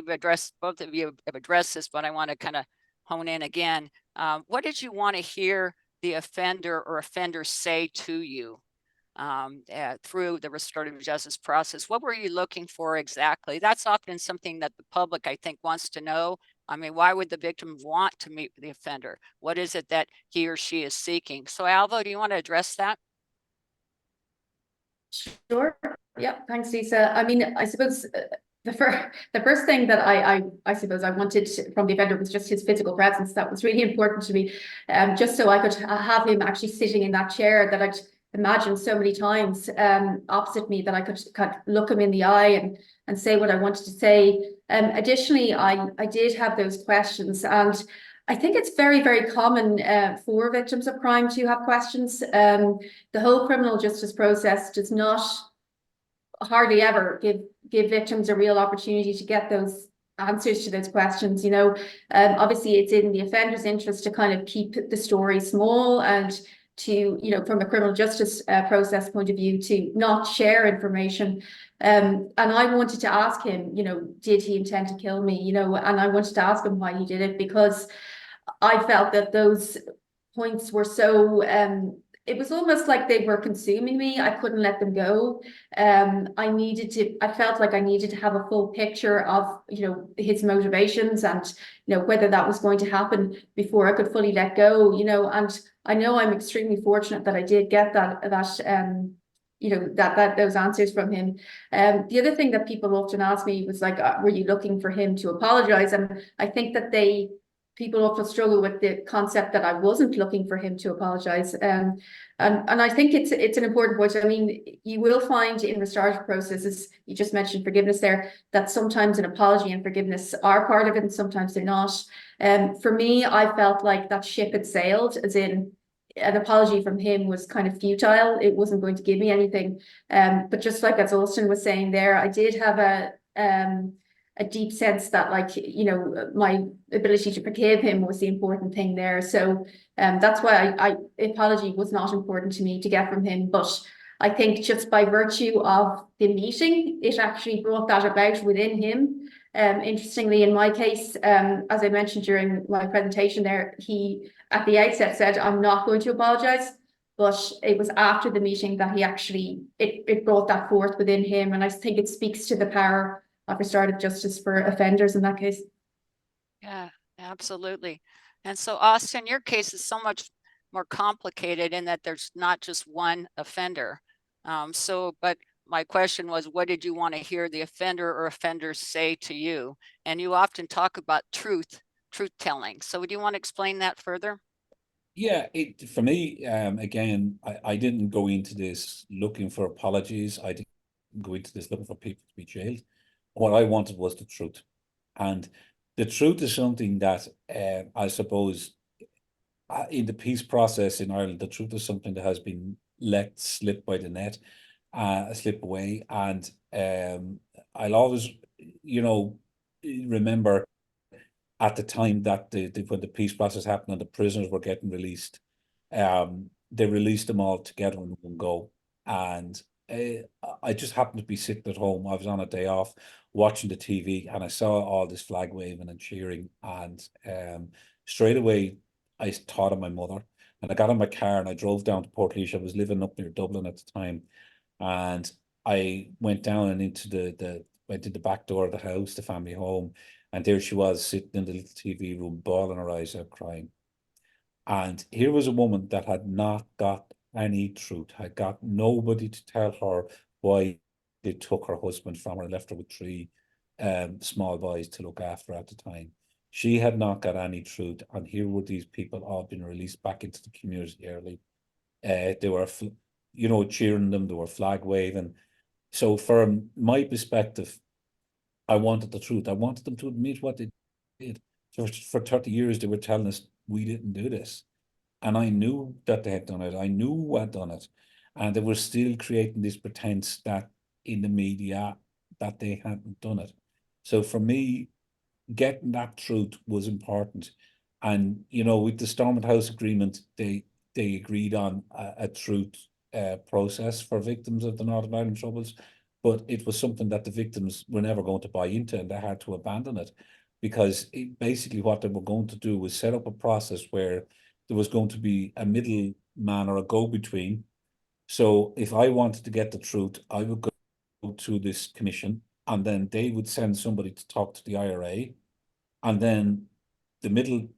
both of you have addressed this, but I want to kind of hone in again. What did you want to hear the offender or offenders say to you through the restorative justice process? What were you looking for exactly? That's often something that the public, I think, wants to know. I mean, why would the victim want to meet with the offender? What is it that he or she is seeking? So Alvo, do you want to address that? Sure. Yeah. Thanks, Lisa. I mean, I suppose the first thing that I suppose I wanted from the offender was just his physical presence. That was really important to me, just so I could have him actually sitting in that chair that I'd imagined so many times opposite me, that I could kind of look him in the eye and say what I wanted to say. Additionally, I did have those questions, and I think it's very, very common for victims of crime to have questions. The whole criminal justice process does not hardly ever give victims a real opportunity to get those answers to those questions. You know, obviously it's in the offender's interest to kind of keep the story small, and to, you know, from a criminal justice process point of view, to not share information. And I wanted to ask him, you know, did he intend to kill me? You know, and I wanted to ask him why he did it, because I felt that those points were so it was almost like they were consuming me. I couldn't let them go. I felt like I needed to have a full picture of, you know, his motivations, and, you know, whether that was going to happen before I could fully let go, you know. And I know I'm extremely fortunate that I did get you know, that those answers from him. The other thing that people often ask me was like, were you looking for him to apologize? And I think that people often struggle with the concept that I wasn't looking for him to apologize. And I think it's an important point. I mean, you will find in restorative processes, you just mentioned forgiveness there, that sometimes an apology and forgiveness are part of it, and sometimes they're not. For me, I felt like that ship had sailed, as in an apology from him was kind of futile. It wasn't going to give me anything. But just like as Austin was saying there, I did have a deep sense that, like, you know, my ability to forgive him was the important thing there. So that's why apology was not important to me to get from him. But I think just by virtue of the meeting, it actually brought that about within him. Interestingly, in my case, as I mentioned during my presentation there, he at the outset said, I'm not going to apologize. But it was after the meeting that he actually, it brought that forth within him. And I think it speaks to the power of restorative justice for offenders in that case. Yeah, absolutely. And so, Austin, your case is so much more complicated in that there's not just one offender. But my question was, what did you want to hear the offender or offenders say to you? And you often talk about truth telling. So would you want to explain that further? Yeah, for me, again, I didn't go into this looking for apologies. I didn't go into this looking for people to be jailed. What I wanted was the truth. And the truth is something that I suppose in the peace process in Ireland, the truth is something that has been let slip by the net, slip away. And I'll always, you know, remember at the time that when the peace process happened and the prisoners were getting released, they released them all together in one go. And I just happened to be sitting at home. I was on a day off watching the TV, and I saw all this flag waving and cheering. And straight away, I thought of my mother. And I got in my car and I drove down to Port I was living up near Dublin at the time. And I went down and into went to the back door of the house, the family home, and there she was sitting in the little TV room, bawling her eyes out, crying. And here was a woman that had not got any truth, had got nobody to tell her why they took her husband from her and left her with three small boys to look after at the time. She had not got any truth. And here were these people all being released back into the community early. They were, cheering them, they were flag waving. So from my perspective, I wanted the truth. I wanted them to admit what they did. For 30 years, they were telling us we didn't do this. And I knew that they had done it. I knew who had done it. And they were still creating this pretense that in the media that they hadn't done it. So for me, getting that truth was important. And, with the Stormont House agreement, they agreed on a truth process for victims of the Northern Ireland Troubles. But it was something that the victims were never going to buy into, and they had to abandon it because basically what they were going to do was set up a process where there was going to be a middleman or a go-between. So if I wanted to get the truth, I would go to this commission, and then they would send somebody to talk to the IRA, and then the middle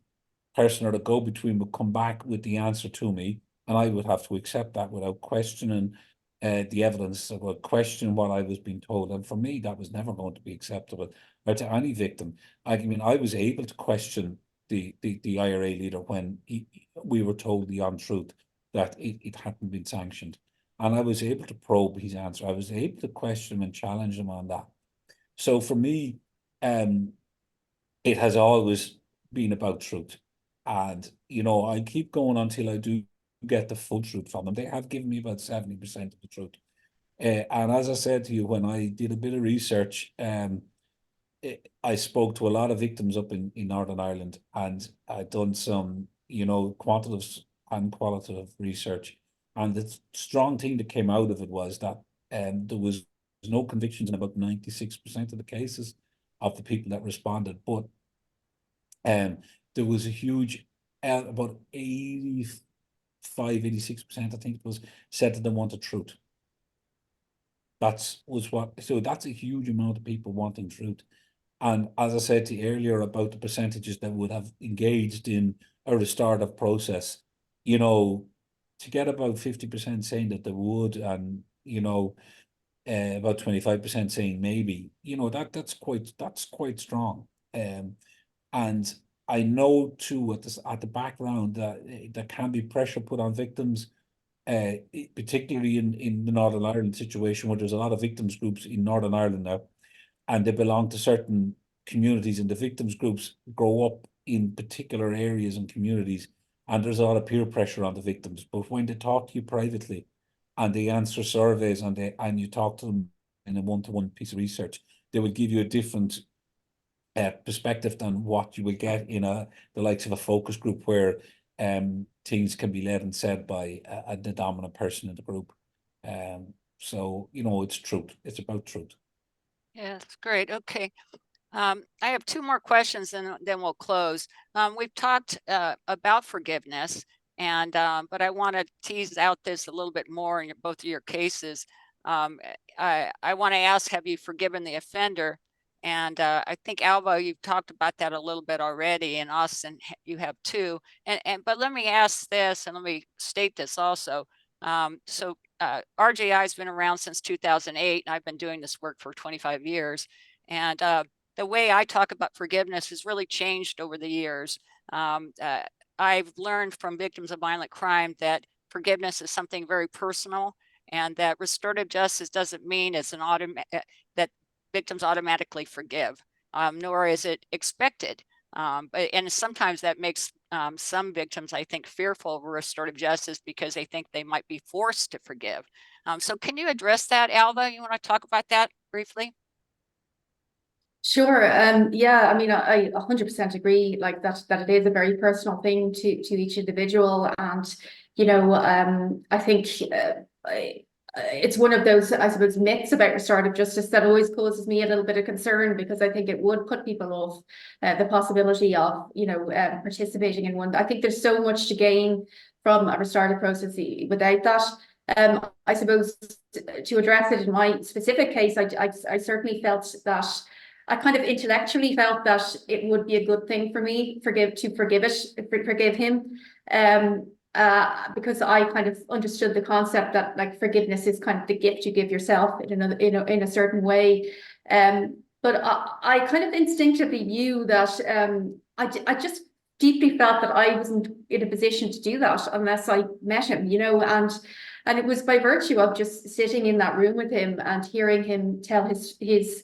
person or the go-between would come back with the answer to me, and I would have to accept that without questioning the evidence, or question what I was being told. And for me, that was never going to be acceptable, or to any victim. I mean, I was able to question the IRA leader when we were told the untruth that it hadn't been sanctioned. And I was able to probe his answer. I was able to question him and challenge him on that. So for me, it has always been about truth. And, I keep going until I do get the full truth from them. They have given me about 70% of the truth. And as I said to you, when I did a bit of research, I spoke to a lot of victims up in Northern Ireland, and I'd done some, quantitative and qualitative research. And the strong thing that came out of it was that there was no convictions in about 96% of the cases of the people that responded. But there was a huge, about 85, 86%, I think it was, said that they wanted truth. So that's a huge amount of people wanting truth. And as I said to you earlier about the percentages that would have engaged in a restorative process, to get about 50% saying that they would, and about 25% saying maybe, that's quite strong. And I know too at the background that there can be pressure put on victims, particularly in the Northern Ireland situation, where there's a lot of victims groups in Northern Ireland now, and they belong to certain communities, and the victims groups grow up in particular areas and communities, and there's a lot of peer pressure on the victims. But when they talk to you privately and they answer surveys, and you talk to them in a one-to-one piece of research, they will give you a different perspective than what you will get in the likes of a focus group, where things can be led and said by the dominant person in the group. So it's truth. It's about truth. Yes, great. Okay. I have two more questions and then we'll close. We've talked about forgiveness, and but I want to tease out this a little bit more in both of your cases. I want to ask, have you forgiven the offender? And I think, Alva, you've talked about that a little bit already, and Austin, you have too. But let me ask this, and let me state this also. So RJI has been around since 2008, and I've been doing this work for 25 years. And the way I talk about forgiveness has really changed over the years. I've learned from victims of violent crime that forgiveness is something very personal, and that restorative justice doesn't mean it's an that victims automatically forgive, nor is it expected. And sometimes that makes some victims, I think, fearful of restorative justice because they think they might be forced to forgive. So can you address that, Alva? You want to talk about that briefly? Sure. Yeah, I mean, I 100% agree, like that it is a very personal thing to each individual. And, you know, I think it's one of those, I suppose, myths about restorative justice that always causes me a little bit of concern, because I think it would put people off the possibility of, you know, participating in one. I think there's so much to gain from a restorative process without that. I suppose to address it in my specific case, I certainly felt that I kind of intellectually felt that it would be a good thing for me to forgive him. Because I kind of understood the concept that, like, forgiveness is kind of the gift you give yourself in a certain way. But I kind of instinctively knew that I just deeply felt that I wasn't in a position to do that unless I met him, you know, and it was by virtue of just sitting in that room with him and hearing him tell his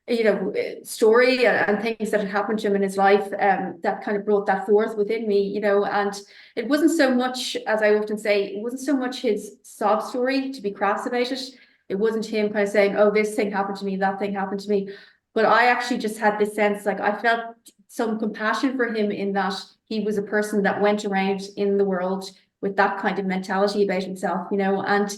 you know, story and things that had happened to him in his life, that kind of brought that forth within me, you know. And it wasn't so much, as I often say, it wasn't so much his sob story, to be crass about it. It wasn't him kind of saying, oh, this thing happened to me, that thing happened to me. But I actually just had this sense, like, I felt some compassion for him in that he was a person that went around in the world with that kind of mentality about himself, you know. And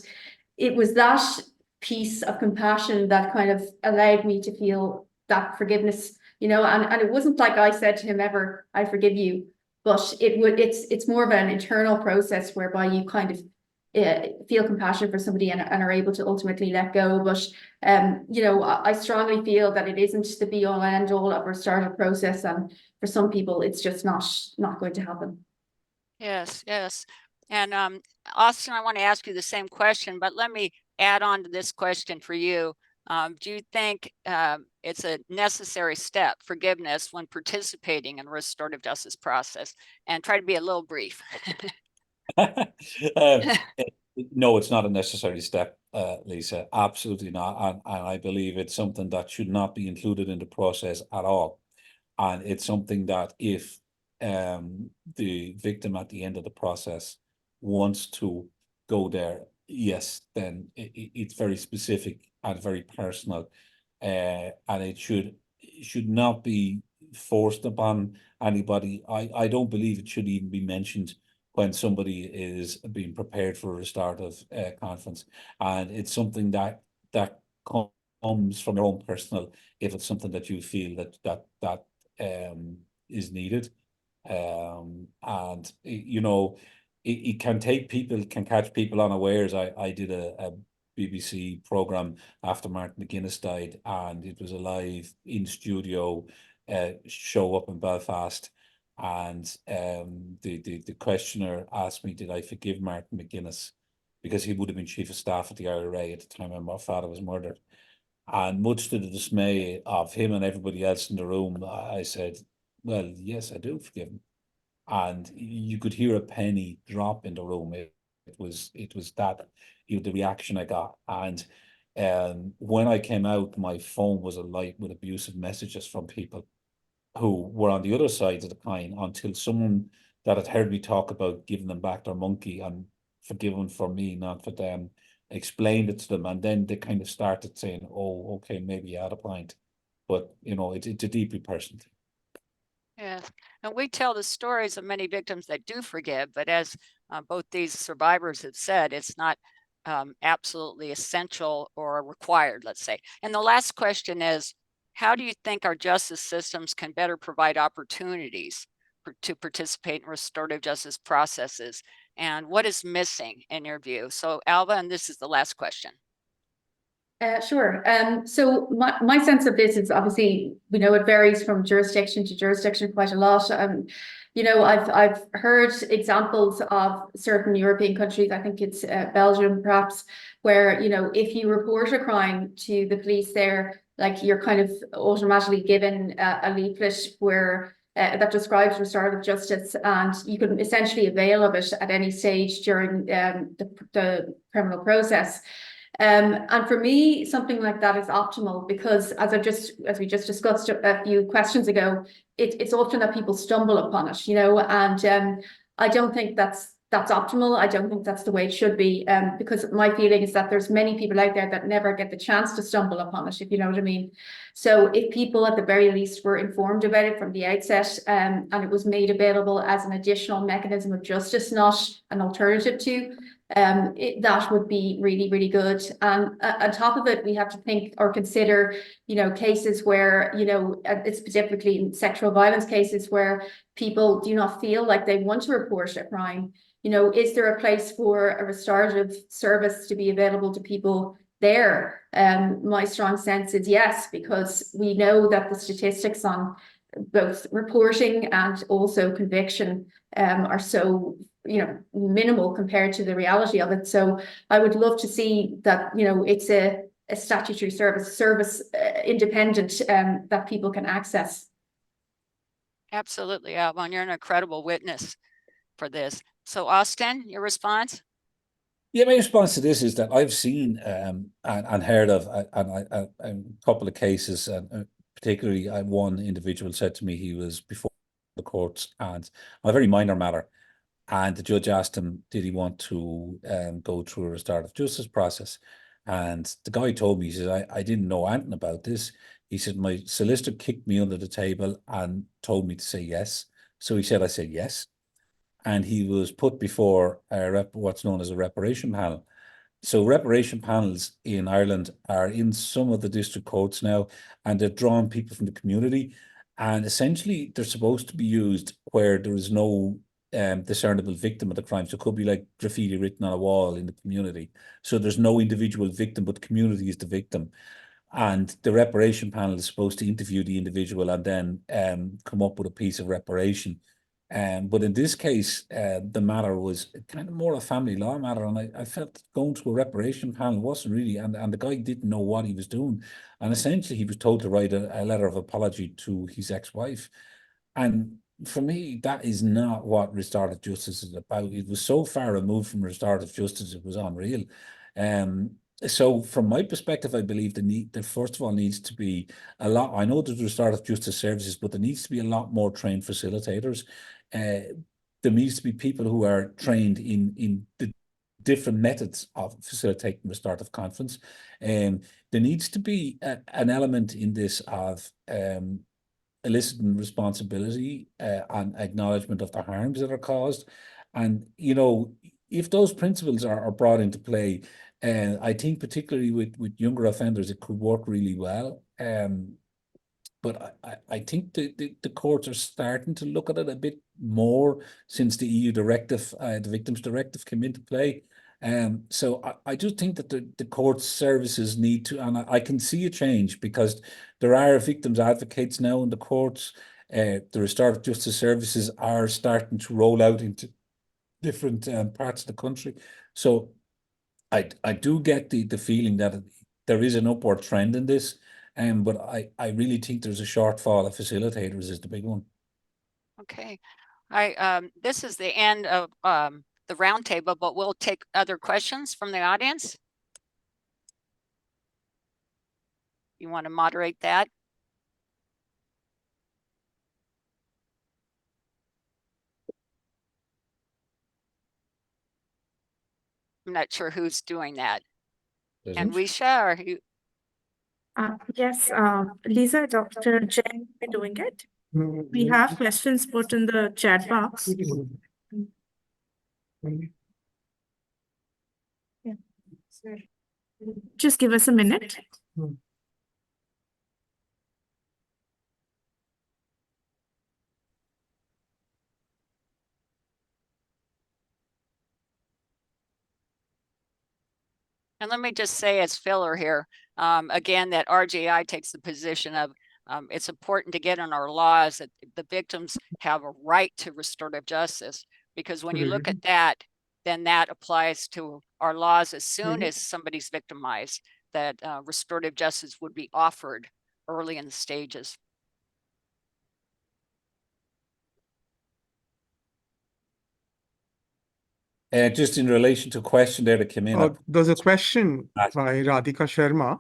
it was that piece of compassion that kind of allowed me to feel that forgiveness, you know. And it wasn't like I said to him ever, I forgive you, but it's more of an internal process whereby you kind of feel compassion for somebody and are able to ultimately let go. But you know, I strongly feel that it isn't the be all and end all of a restorative process, and for some people it's just not going to happen. Yes, yes. And Austin, I want to ask you the same question, but let me add on to this question for you. Do you think it's a necessary step, forgiveness, when participating in the restorative justice process? And try to be a little brief. No, it's not a necessary step, Lisa. Absolutely not. And I believe it's something that should not be included in the process at all. And it's something that if the victim at the end of the process wants to go there, yes, then it's very specific and very personal, and it should not be forced upon anybody. I don't believe it should even be mentioned when somebody is being prepared for a restorative conference, and it's something that comes from your own personal. If it's something that you feel that is needed, and you know, it can take people, can catch people unawares. I did a BBC program after Martin McGuinness died, and it was a live in studio show up in Belfast. And the questioner asked me, did I forgive Martin McGuinness, because he would have been chief of staff at the IRA at the time when my father was murdered. And much to the dismay of him and everybody else in the room, I said, well, yes, I do forgive him. And you could hear a penny drop in the room. It was that, you know, the reaction I got. And when I came out, my phone was alight with abusive messages from people who were on the other side of the coin, until someone that had heard me talk about giving them back their monkey and forgiven for me, not for them, explained it to them, and then they kind of started saying, oh, okay, maybe you had a point. But you know, it's a deeply personal thing. Yes, and we tell the stories of many victims that do forgive, but as both these survivors have said, it's not absolutely essential or required, let's say. And the last question is, how do you think our justice systems can better provide opportunities to participate in restorative justice processes? And what is missing in your view? So Alva, and this is the last question. Sure. So my sense of this is, obviously, we know it varies from jurisdiction to jurisdiction quite a lot. You know, I've heard examples of certain European countries, I think it's Belgium perhaps, where, you know, if you report a crime to the police there, like you're kind of automatically given a leaflet where that describes restorative justice, and you can essentially avail of it at any stage during the criminal process. And for me, something like that is optimal because, as we just discussed a few questions ago, it's often that people stumble upon it, you know, and I don't think that's optimal. I don't think that's the way it should be, because my feeling is that there's many people out there that never get the chance to stumble upon it, if you know what I mean. So if people at the very least were informed about it from the outset, and it was made available as an additional mechanism of justice, not an alternative to, that would be really, really good. And on top of it, we have to think or consider, you know, cases where, you know, it's specifically in sexual violence cases where people do not feel like they want to report a crime. You know, is there a place for a restorative service to be available to people there? My strong sense is yes, because we know that the statistics on both reporting and also conviction are so, you know, minimal compared to the reality of it. So I would love to see that, you know, it's a statutory service independent that people can access. Absolutely, Alvon, you're an incredible witness for this. So Austin, your response? Yeah, my response to this is that I've seen and heard of a couple of cases, and particularly one individual said to me he was before the courts and on a very minor matter, and the judge asked him, did he want to go through a restorative justice process? And the guy told me, he says, I didn't know anything about this. He said, my solicitor kicked me under the table and told me to say yes. So he said, I said yes. And he was put before what's known as a reparation panel. So reparation panels in Ireland are in some of the district courts now, and they're drawing people from the community. And essentially, they're supposed to be used where there is no discernible victim of the crime. So it could be like graffiti written on a wall in the community. So there's no individual victim, but the community is the victim. And the reparation panel is supposed to interview the individual and then come up with a piece of reparation. But in this case, the matter was kind of more a family law matter, and I felt going to a reparation panel wasn't really, and the guy didn't know what he was doing, and essentially he was told to write a letter of apology to his ex-wife, and for me that is not what restorative justice is about. It was so far removed from restorative justice, it was unreal. So from my perspective, I believe there first of all needs to be a lot. I know there's restorative justice services, but there needs to be a lot more trained facilitators. There needs to be people who are trained in the different methods of facilitating restorative conference. There needs to be an element in this of eliciting responsibility and acknowledgement of the harms that are caused. And, you know, if those principles are brought into play, I think particularly with younger offenders, it could work really well. But I think the courts are starting to look at it a bit more since the EU directive, the Victims Directive came into play. So I just think that the court services need to, and I can see a change because there are victims advocates now in the courts. The restorative justice services are starting to roll out into different parts of the country. So I do get the feeling that there is an upward trend in this. But I really think there's a shortfall of facilitators is the big one. Okay. This is the end of the roundtable, but we'll take other questions from the audience. You want to moderate that? I'm not sure who's doing that. And Wisha, or you? Yes, Lisa, Dr. Jen, be doing it. We have questions put in the chat box. Yeah. Just give us a minute. And let me just say as filler here, again, that RJI takes the position of It's important to get in our laws that the victims have a right to restorative justice, because when you look at that, then that applies to our laws as soon as somebody's victimized, that restorative justice would be offered early in the stages. Just in relation to a question there that came in. There's a question by Radhika Sharma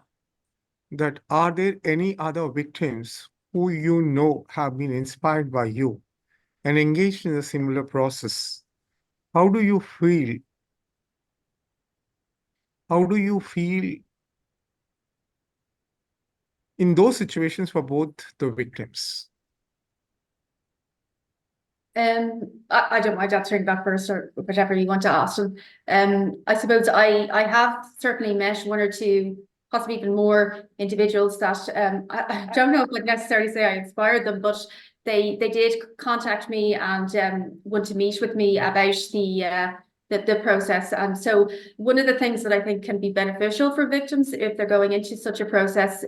that are there any other victims who you know have been inspired by you and engaged in a similar process? How do you feel? How do you feel in those situations for both the victims? I don't mind answering that first, or whatever you want to ask them. I suppose I have certainly met one or two, possibly even more individuals that I don't know if I'd necessarily say I inspired them, but they did contact me and want to meet with me about the process. And so one of the things that I think can be beneficial for victims if they're going into such a process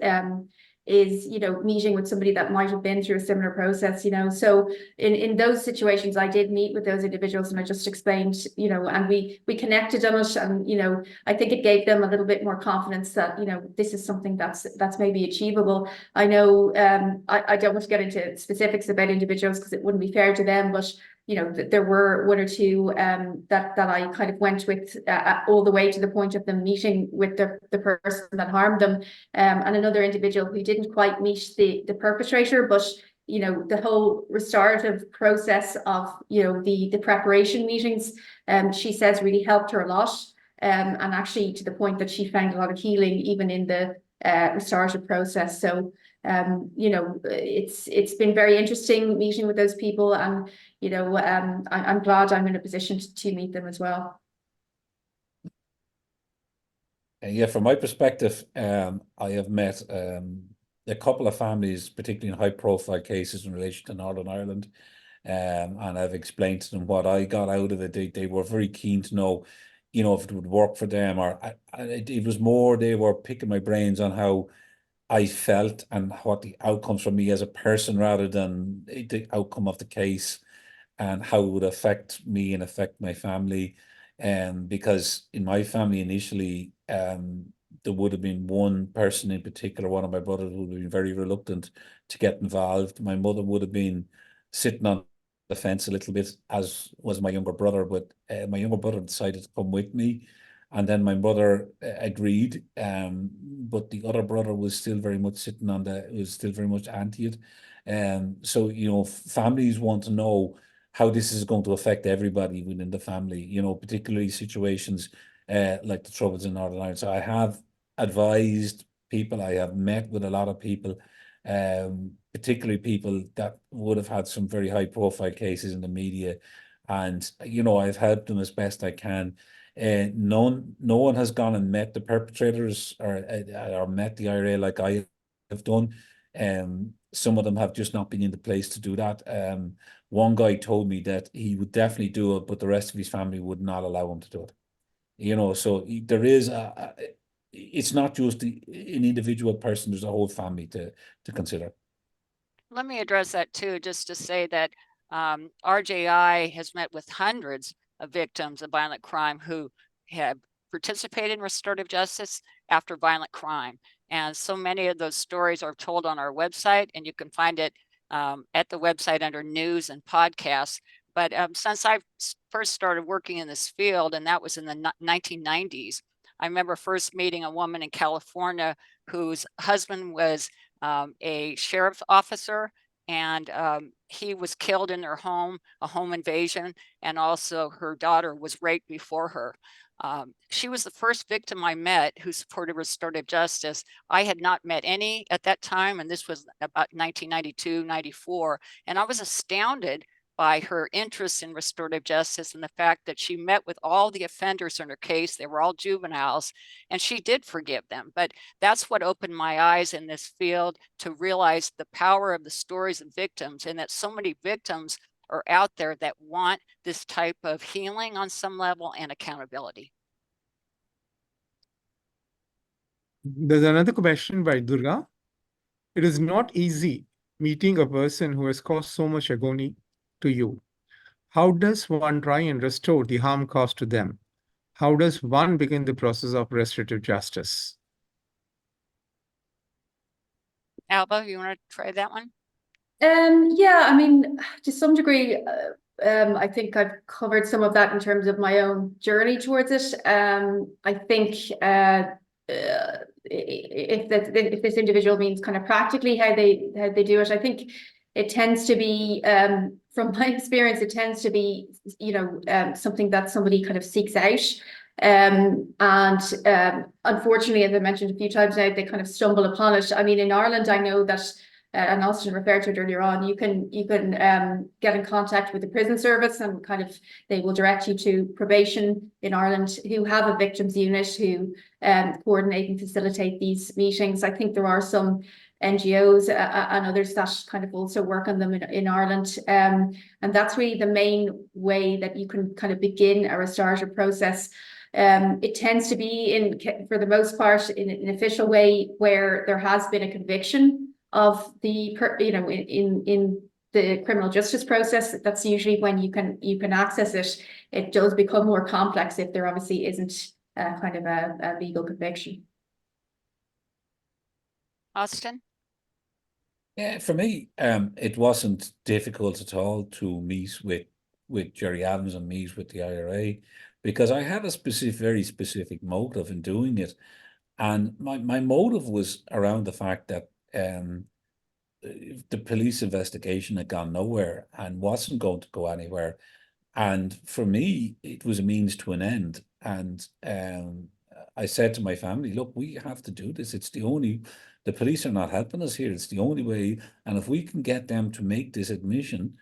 is, you know, meeting with somebody that might have been through a similar process, you know. So in those situations, I did meet with those individuals and I just explained, you know, and we connected on it, and, you know, I think it gave them a little bit more confidence that, you know, this is something that's maybe achievable. I know I don't want to get into specifics about individuals because it wouldn't be fair to them, but you know, there were one or two that I kind of went with all the way to the point of them meeting with the person that harmed them, and another individual who didn't quite meet the perpetrator, but you know, the whole restorative process of, you know, the preparation meetings, she says really helped her a lot, and actually to the point that she found a lot of healing even in the restorative process. So you know, it's been very interesting meeting with those people, and you know, I'm glad I'm in a position to meet them as well. Yeah, from my perspective, I have met a couple of families, particularly in high-profile cases in relation to Northern Ireland, and I've explained to them what I got out of it. They were very keen to know, you know, if it would work for them, or it was more they were picking my brains on how I felt and what the outcomes for me as a person rather than the outcome of the case, and how it would affect me and affect my family. Because in my family initially, there would have been one person in particular, one of my brothers, who would have been very reluctant to get involved. My mother would have been sitting on the fence a little bit, as was my younger brother, but my younger brother decided to come with me. And then my mother agreed, but the other brother was still very much was still very much anti it. So, you know, families want to know how this is going to affect everybody within the family, you know, particularly situations like the troubles in Northern Ireland. So I have advised people, I have met with a lot of people, particularly people that would have had some very high profile cases in the media. And, you know, I've helped them as best I can. No one has gone and met the perpetrators or met the IRA like I have done. Some of them have just not been in the place to do that. One guy told me that he would definitely do it, but the rest of his family would not allow him to do it. You know, so there is it's not just an individual person, there's a whole family to consider. Let me address that too, just to say that RJI has met with hundreds of victims of violent crime who have participated in restorative justice after violent crime. And so many of those stories are told on our website, and you can find it at the website under news and podcasts. But since I first started working in this field, and that was in the 1990s, I remember first meeting a woman in California whose husband was a sheriff's officer, and he was killed in their home, a home invasion, and also her daughter was raped before her. She was the first victim I met who supported restorative justice. I had not met any at that time, and this was about 1992, 94, and I was astounded by her interest in restorative justice and the fact that she met with all the offenders in her case. They were all juveniles, and she did forgive them. But that's what opened my eyes in this field to realize the power of the stories of victims, and that so many victims are out there that want this type of healing on some level and accountability. There's another question by Durga. It is not easy meeting a person who has caused so much agony to you. How does one try and restore the harm caused to them? How does one begin the process of restorative justice? Alba, you want to try that one? Yeah, I mean, to some degree, I think I've covered some of that in terms of my own journey towards it. I think if this individual means kind of practically how they do it, I think it tends to be, from my experience, it tends to be, something that somebody kind of seeks out. Unfortunately, as I mentioned a few times now, they kind of stumble upon it. I mean, in Ireland, I know that, and Austin referred to it earlier on, you can get in contact with the prison service, and kind of they will direct you to probation in Ireland, who have a victims unit who coordinate and facilitate these meetings. I think there are some NGOs and others that kind of also work on them in Ireland. And that's really the main way that you can kind of begin a restorative process. It tends to be, for the most part, in an official way where there has been a conviction of the, in the criminal justice process. That's usually when you can access it. It does become more complex if there obviously isn't kind of a legal conviction. Austin? Yeah, for me, it wasn't difficult at all to meet with Gerry Adams and meet with the IRA, because I had a very specific motive in doing it. And my motive was around the fact that the police investigation had gone nowhere and wasn't going to go anywhere. And for me, it was a means to an end. And I said to my family, look, we have to do this. The police are not helping us here. It's the only way. And if we can get them to make this admission,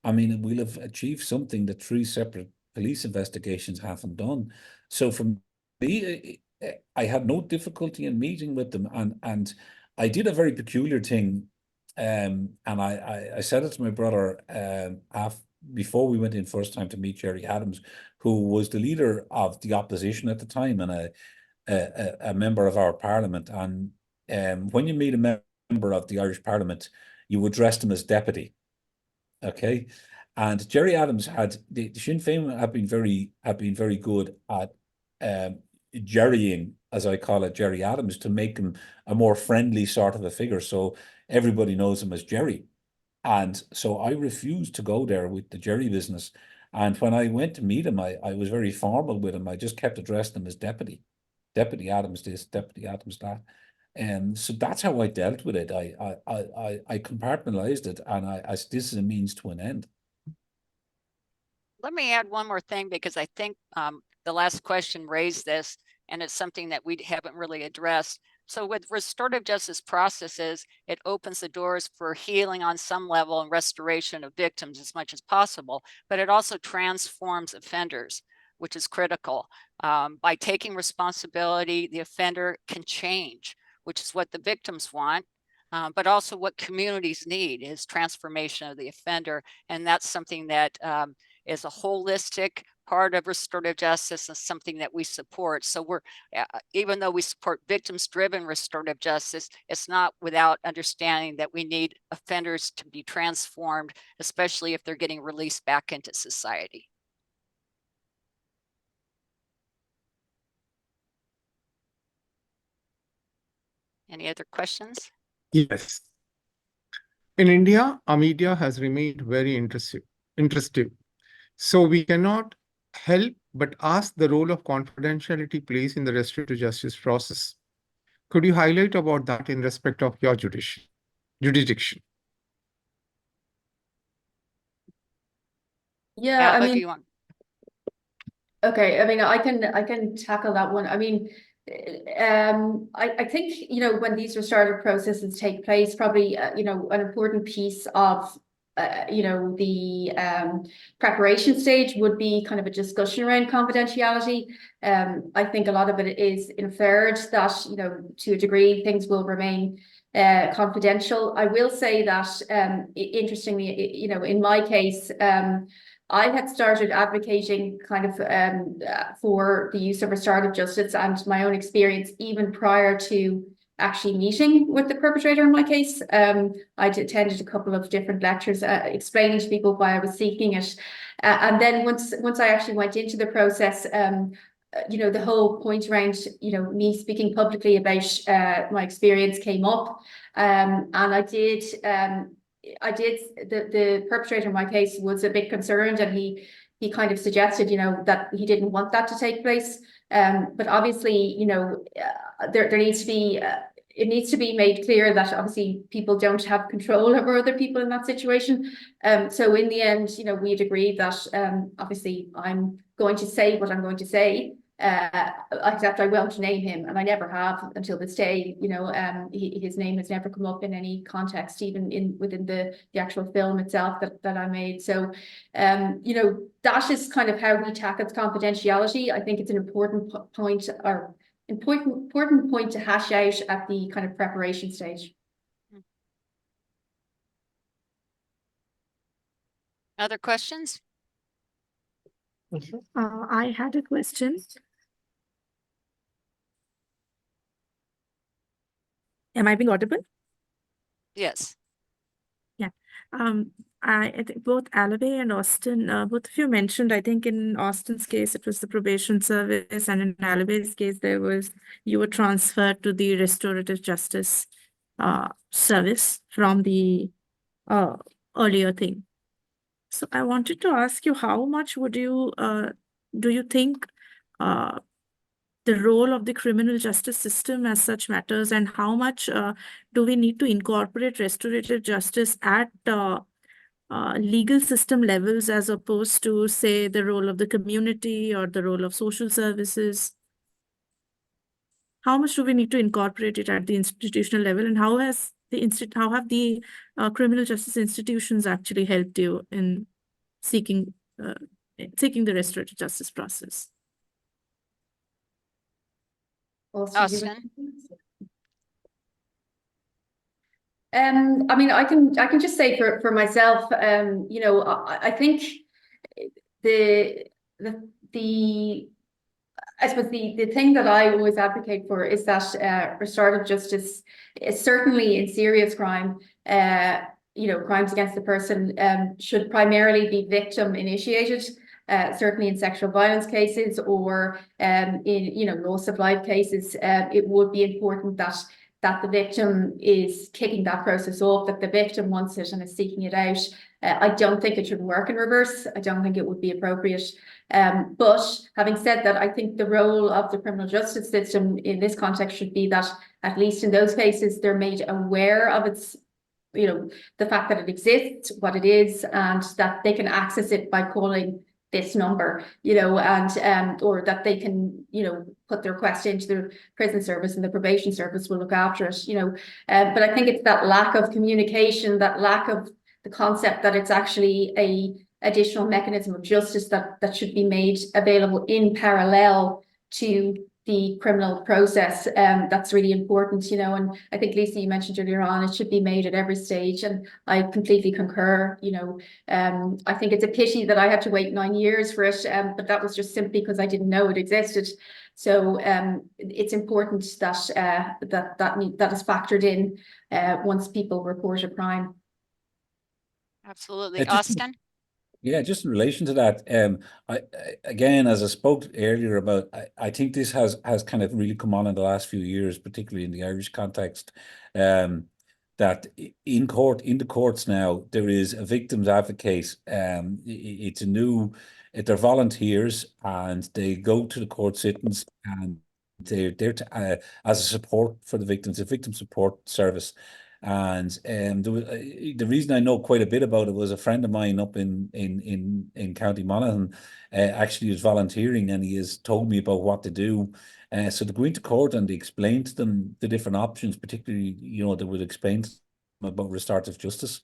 I mean, we'll have achieved something that 3 separate police investigations haven't done. So for me, I had no difficulty in meeting with them. And I did a very peculiar thing. And I said it to my brother before we went in first time to meet Gerry Adams, who was the leader of the opposition at the time and a member of our parliament. And when you meet a member of the Irish Parliament, you address them as deputy. Okay, and Gerry Adams the Sinn Féin have been very good at jerrying, as I call it, Gerry Adams, to make him a more friendly sort of a figure, so everybody knows him as Gerry. And so I refused to go there with the Gerry business. And when I went to meet him, I was very formal with him. I just kept addressing him as deputy. Deputy Adams this, Deputy Adams that. And so that's how I dealt with it. I compartmentalized it, and this is a means to an end. Let me add one more thing, because I think the last question raised this, and it's something that we haven't really addressed. So with restorative justice processes, it opens the doors for healing on some level and restoration of victims as much as possible, but it also transforms offenders, which is critical. By taking responsibility, the offender can change, which is what the victims want, but also what communities need is transformation of the offender. And that's something that is a holistic part of restorative justice and something that we support. So we're, even though we support victims-driven restorative justice, it's not without understanding that we need offenders to be transformed, especially if they're getting released back into society. Any other questions? Yes. In India, our media has remained very interested. So we cannot help but ask the role of confidentiality plays in the restorative justice process. Could you highlight about that in respect of your jurisdiction? Yeah, Alba, I mean, do you want? okay, I mean, I can tackle that one. I mean, I think, when these restorative processes take place, probably, an important piece of, the preparation stage would be kind of a discussion around confidentiality. I think a lot of it is inferred that, to a degree, things will remain confidential. I will say that, interestingly, in my case, I had started advocating kind of for the use of restorative justice and my own experience even prior to actually meeting with the perpetrator in my case. I attended a couple of different lectures explaining to people why I was seeking it. And then once I actually went into the process, you know, the whole point around, you know, me speaking publicly about my experience came up. And I did, the perpetrator in my case was a bit concerned, and he kind of suggested, you know, that he didn't want that to take place. But obviously, you know, there needs to be, it needs to be made clear that obviously people don't have control over other people in that situation. So in the end, you know, we'd agreed that obviously I'm going to say what I'm going to say, except I won't name him, and I never have until this day. You know, his name has never come up in any context, even within the actual film itself that I made. So, you know, that is kind of how we tackle confidentiality. I think it's an important point, or important point to hash out at the kind of preparation stage. Other questions? I had a question. Am I being audible? Yes. Yeah. I think both Alave and Austin, both of you mentioned, I think in Austin's case, it was the probation service, and in Alave's case, you were transferred to the restorative justice service from the earlier thing. So I wanted to ask you, how much would you, do you think the role of the criminal justice system as such matters, and how much do we need to incorporate restorative justice at legal system levels, as opposed to, say, the role of the community or the role of social services? How much do we need to incorporate it at the institutional level, and how have the criminal justice institutions actually helped you in seeking the restorative justice process? Austin? I mean, I can just say for myself, you know, I think I suppose the thing that I always advocate for is that restorative justice is certainly in serious crime, you know, crimes against the person should primarily be victim initiated. Certainly in sexual violence cases, or in, you know, loss of life cases, it would be important that the victim is kicking that process off, that the victim wants it and is seeking it out. I don't think it should work in reverse. I don't think it would be appropriate. But having said that, I think the role of the criminal justice system in this context should be that, at least in those cases, they're made aware of its, you know, the fact that it exists, what it is, and that they can access it by calling this number, you know, and or that they can, you know, put the request into the prison service, and the probation service will look after it, you know. But I think it's that lack of communication, that lack of the concept that it's actually a additional mechanism of justice that should be made available in parallel to the criminal process. That's really important, you know. And I think, Lisa, you mentioned earlier on, it should be made at every stage, and I completely concur, you know. I think it's a pity that I had to wait 9 years for it, but that was just simply because I didn't know it existed. So it's important that that is factored in once people report a crime. Absolutely. Austin? Yeah, just in relation to that, I again, as I spoke earlier about, I think this has kind of really come on in the last few years, particularly in the Irish context, that in the courts now, there is a victims advocate. It's a new, they're volunteers, and they go to the court sittings, and they're there to, as a support for the victims, a victim support service. And there was, the reason I know quite a bit about it was a friend of mine up in County Monaghan actually was volunteering, and he has told me about what to do. So they go into court and they explain to them the different options, particularly, you know, they would explain to them about restorative justice.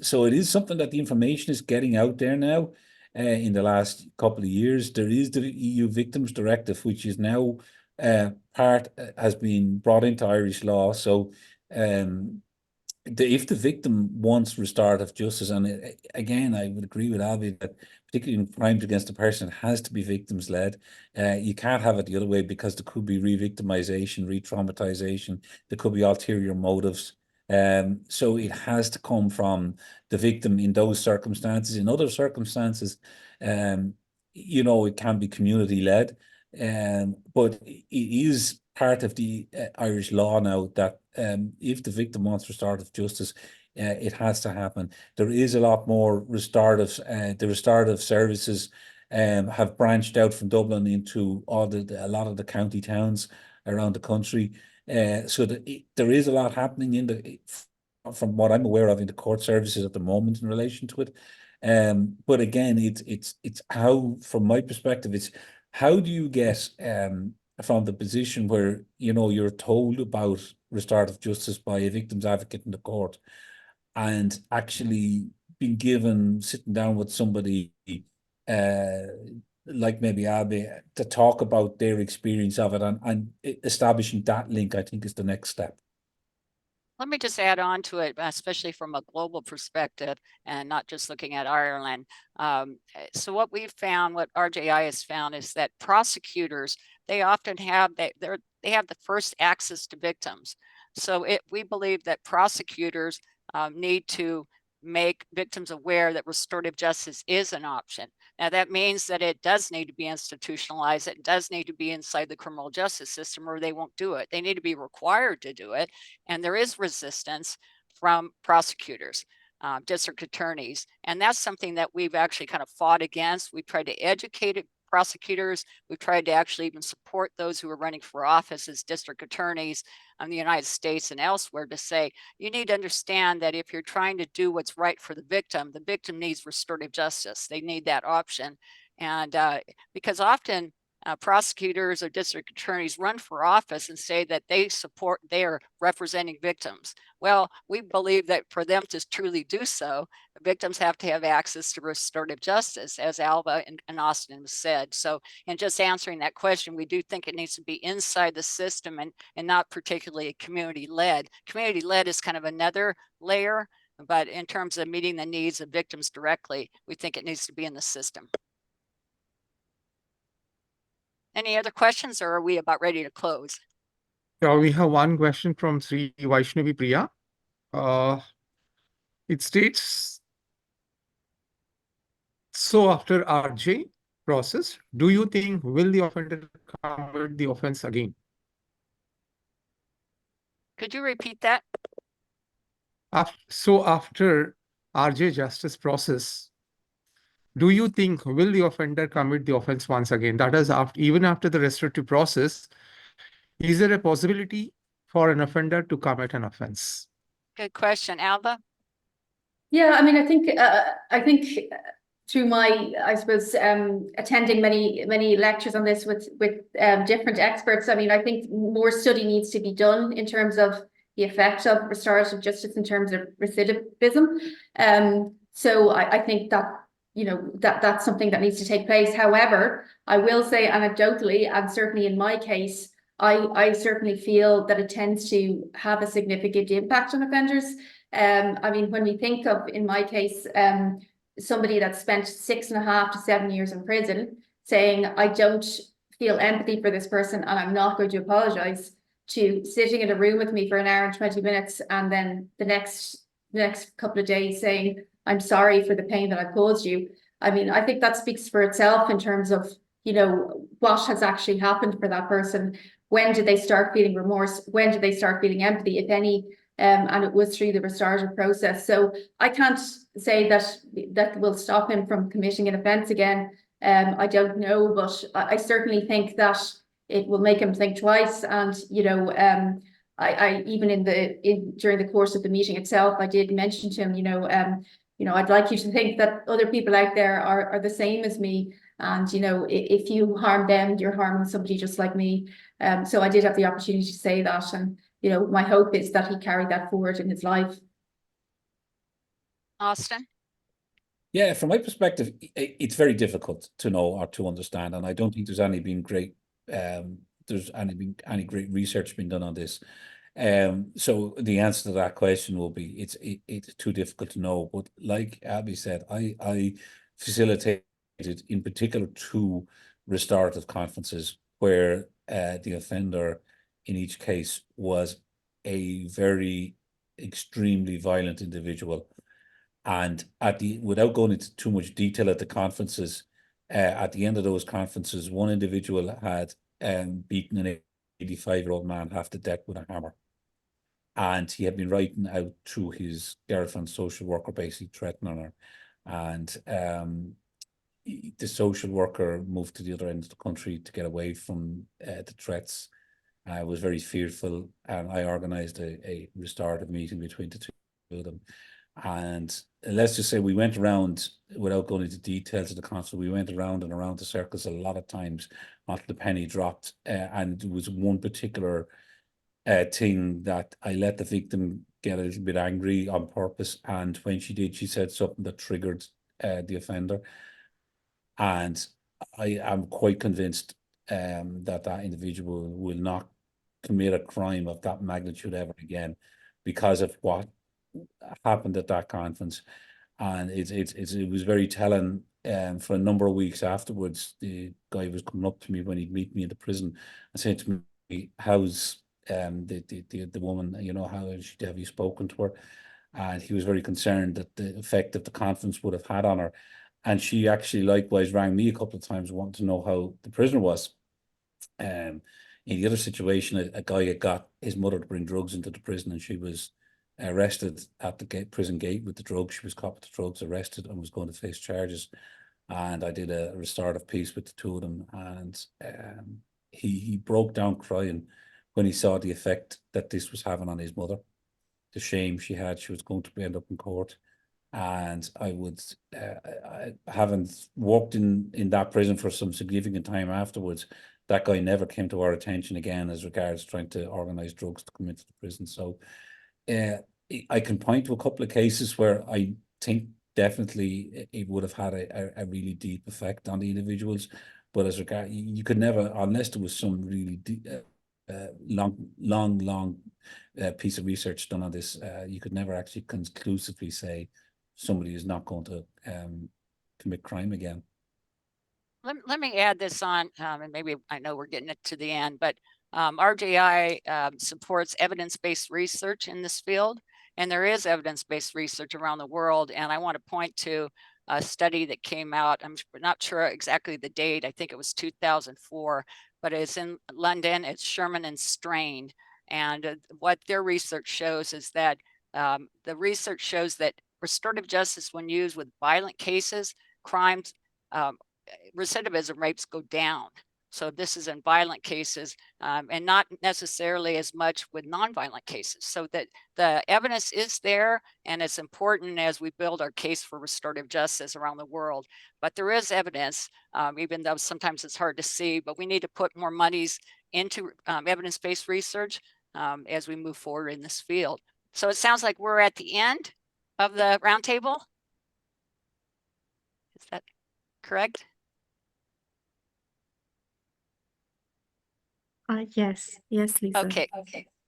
So it is something that the information is getting out there now. In the last couple of years, there is the EU Victims Directive, which is now has been brought into Irish law. So if the victim wants restorative justice, and again, I would agree with Avi that particularly in crimes against the person, has to be victims led. You can't have it the other way, because there could be re-victimization, re-traumatization. There could be ulterior motives. So it has to come from the victim in those circumstances. In other circumstances, it can be community led. But it is part of the Irish law now that if the victim wants restorative justice, it has to happen. There is a lot more restorative. The restorative services have branched out from Dublin into a lot of the county towns around the country. So there is a lot happening from what I'm aware of, in the court services at the moment in relation to it. But again, it's how, from my perspective, it's how do you get from the position where you're told about restorative justice by a victim's advocate in the court, and actually being given, sitting down with somebody like maybe Abby, to talk about their experience of it, and establishing that link, I think, is the next step. Let me just add on to it, especially from a global perspective and not just looking at Ireland. So what we've found, what RJI has found, is that prosecutors, they often have they have the first access to victims. So we believe that prosecutors need to make victims aware that restorative justice is an option. Now, that means that it does need to be institutionalized. It does need to be inside the criminal justice system, or they won't do it. They need to be required to do it. And there is resistance from prosecutors, district attorneys. And that's something that we've actually kind of fought against. We tried to educate prosecutors. We've tried to actually even support those who are running for office as district attorneys in the United States and elsewhere, to say, you need to understand that if you're trying to do what's right for the victim needs restorative justice. They need that option. And because often prosecutors or district attorneys run for office and say that they are representing victims. Well, we believe that for them to truly do so, victims have to have access to restorative justice, as Alva and Austin said. So, in just answering that question, we do think it needs to be inside the system and not particularly community-led. Community-led is kind of another layer, but in terms of meeting the needs of victims directly, we think it needs to be in the system. Any other questions, or are we about ready to close? We have one question from Sri Vaishnavi Priya. It states, so after RJ process, do you think will the offender commit the offense again? Could you repeat that? So after RJ justice process, do you think will the offender commit the offense once again? That is, even after the restorative process, is there a possibility for an offender to commit an offense? Good question. Alva? Yeah, I mean, I think through my, I suppose, attending many lectures on this with different experts, I mean, I think more study needs to be done in terms of the effect of restorative justice in terms of recidivism. So I think that that's something that needs to take place. However, I will say anecdotally, and certainly in my case, I certainly feel that it tends to have a significant impact on offenders. I mean, when we think of, in my case, somebody that spent 6.5 to 7 years in prison saying, I don't feel empathy for this person and I'm not going to apologize, to sitting in a room with me for 1 hour and 20 minutes and then the next couple of days saying, I'm sorry for the pain that I caused you. I mean, I think that speaks for itself in terms of, what has actually happened for that person. When did they start feeling remorse? When did they start feeling empathy, if any? And it was through the restorative process. So I can't say that will stop him from committing an offence again. I don't know, but I certainly think that it will make him think twice. And I even during the course of the meeting itself, I did mention to him, I'd like you to think that other people out there are the same as me. And, if you harm them, you're harming somebody just like me. So I did have the opportunity to say that. And, my hope is that he carried that forward in his life. Austin? Yeah, from my perspective, it's very difficult to know or to understand. And I don't think there's any great research being done on this. So the answer to that question will be it's too difficult to know. But like Abby said, I facilitate in particular 2 restorative conferences where the offender in each case was a very extremely violent individual. And without going into too much detail at the conferences, at the end of those conferences, one individual had beaten an 85-year-old man half to death with a hammer. And he had been writing out through his girlfriend's social worker, basically threatening her. And the social worker moved to the other end of the country to get away from the threats. I was very fearful, and I organised a restorative meeting between the 2 of them. And let's just say we went around, without going into details of the concert, we went around and around the circus a lot of times until the penny dropped. And there was one particular thing that I let the victim get a little bit angry on purpose. And when she did, she said something that triggered the offender. And I am quite convinced that individual will not commit a crime of that magnitude ever again because of what happened at that conference. And it was very telling. For a number of weeks afterwards, the guy was coming up to me when he'd meet me in the prison and saying to me, "How's the woman? You know, have you spoken to her?" And he was very concerned that the effect that the conference would have had on her. And she actually likewise rang me a couple of times wanting to know how the prisoner was. In the other situation, a guy had got his mother to bring drugs into the prison, and she was arrested at the prison gate with the drugs. She was caught with the drugs, arrested, and was going to face charges. And I did a restorative piece with the 2 of them, and he broke down crying when he saw the effect that this was having on his mother. The shame she had, she was going to end up in court. And I would, having worked in that prison for some significant time afterwards, that guy never came to our attention again as regards trying to organise drugs to come into the prison. So I can point to a couple of cases where I think definitely it would have had a really deep effect on the individuals. But as regard, you could never, unless there was some really deep, long piece of research done on this, you could never actually conclusively say somebody is not going to commit crime again. Let me add this on, and maybe I know we're getting it to the end, but RJI supports evidence-based research in this field, and there is evidence-based research around the world. And I want to point to a study that came out. I'm not sure exactly the date. I think it was 2004, but it's in London. It's Sherman and Strain. And what their research shows is that the research shows that restorative justice, when used with violent cases, crimes, recidivism rates go down. So this is in violent cases, and not necessarily as much with nonviolent cases. So that the evidence is there, and it's important as we build our case for restorative justice around the world. But there is evidence, even though sometimes it's hard to see, but we need to put more monies into evidence-based research as we move forward in this field. So it sounds like we're at the end of the roundtable. Is that correct? Yes, Lisa. Okay.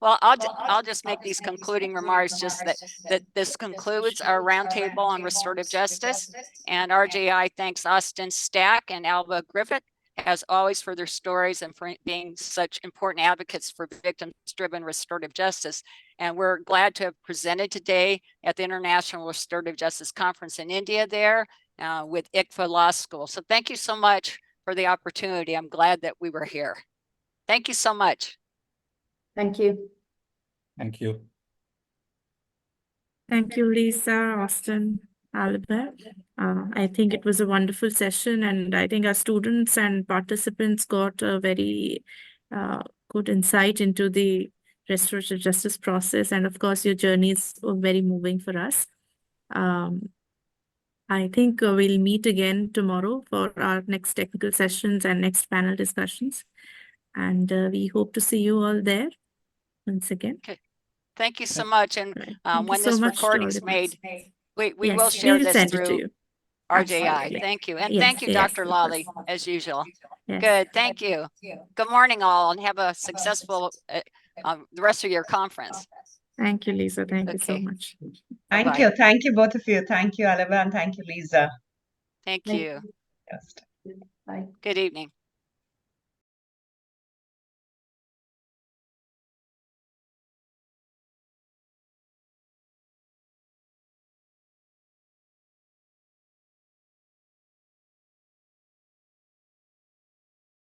Well, I'll just make these concluding remarks, just that this concludes our roundtable on restorative justice. And RJI thanks Austin Stack and Alba Griffith, as always, for their stories and for being such important advocates for victims-driven restorative justice. And we're glad to have presented today at the International Restorative Justice Conference in India there with ICFA Law School. So thank you so much for the opportunity. I'm glad that we were here. Thank you so much. Thank you. Thank you. Thank you, Lisa, Austin, Albert. I think it was a wonderful session, and I think our students and participants got a very good insight into the restorative justice process. And of course, your journeys were very moving for us. I think we'll meet again tomorrow for our next technical sessions and next panel discussions. And we hope to see you all there once again. Okay. Thank you so much. And Right. when this recording is made, we Yes, will share we'll this send it to through you. RJI. Absolutely. Thank you. And Yes, thank you, yes, Dr. of Lally, course. as usual. Yes. Good. Thank you. Good morning, all, and have a successful the rest of your conference. Thank you, Lisa. Thank you so Okay. much. Thank Bye-bye. you. Thank you, both of you. Thank you, Alaba, and thank you, Lisa. Thank Thank you. guest. Bye. Good evening.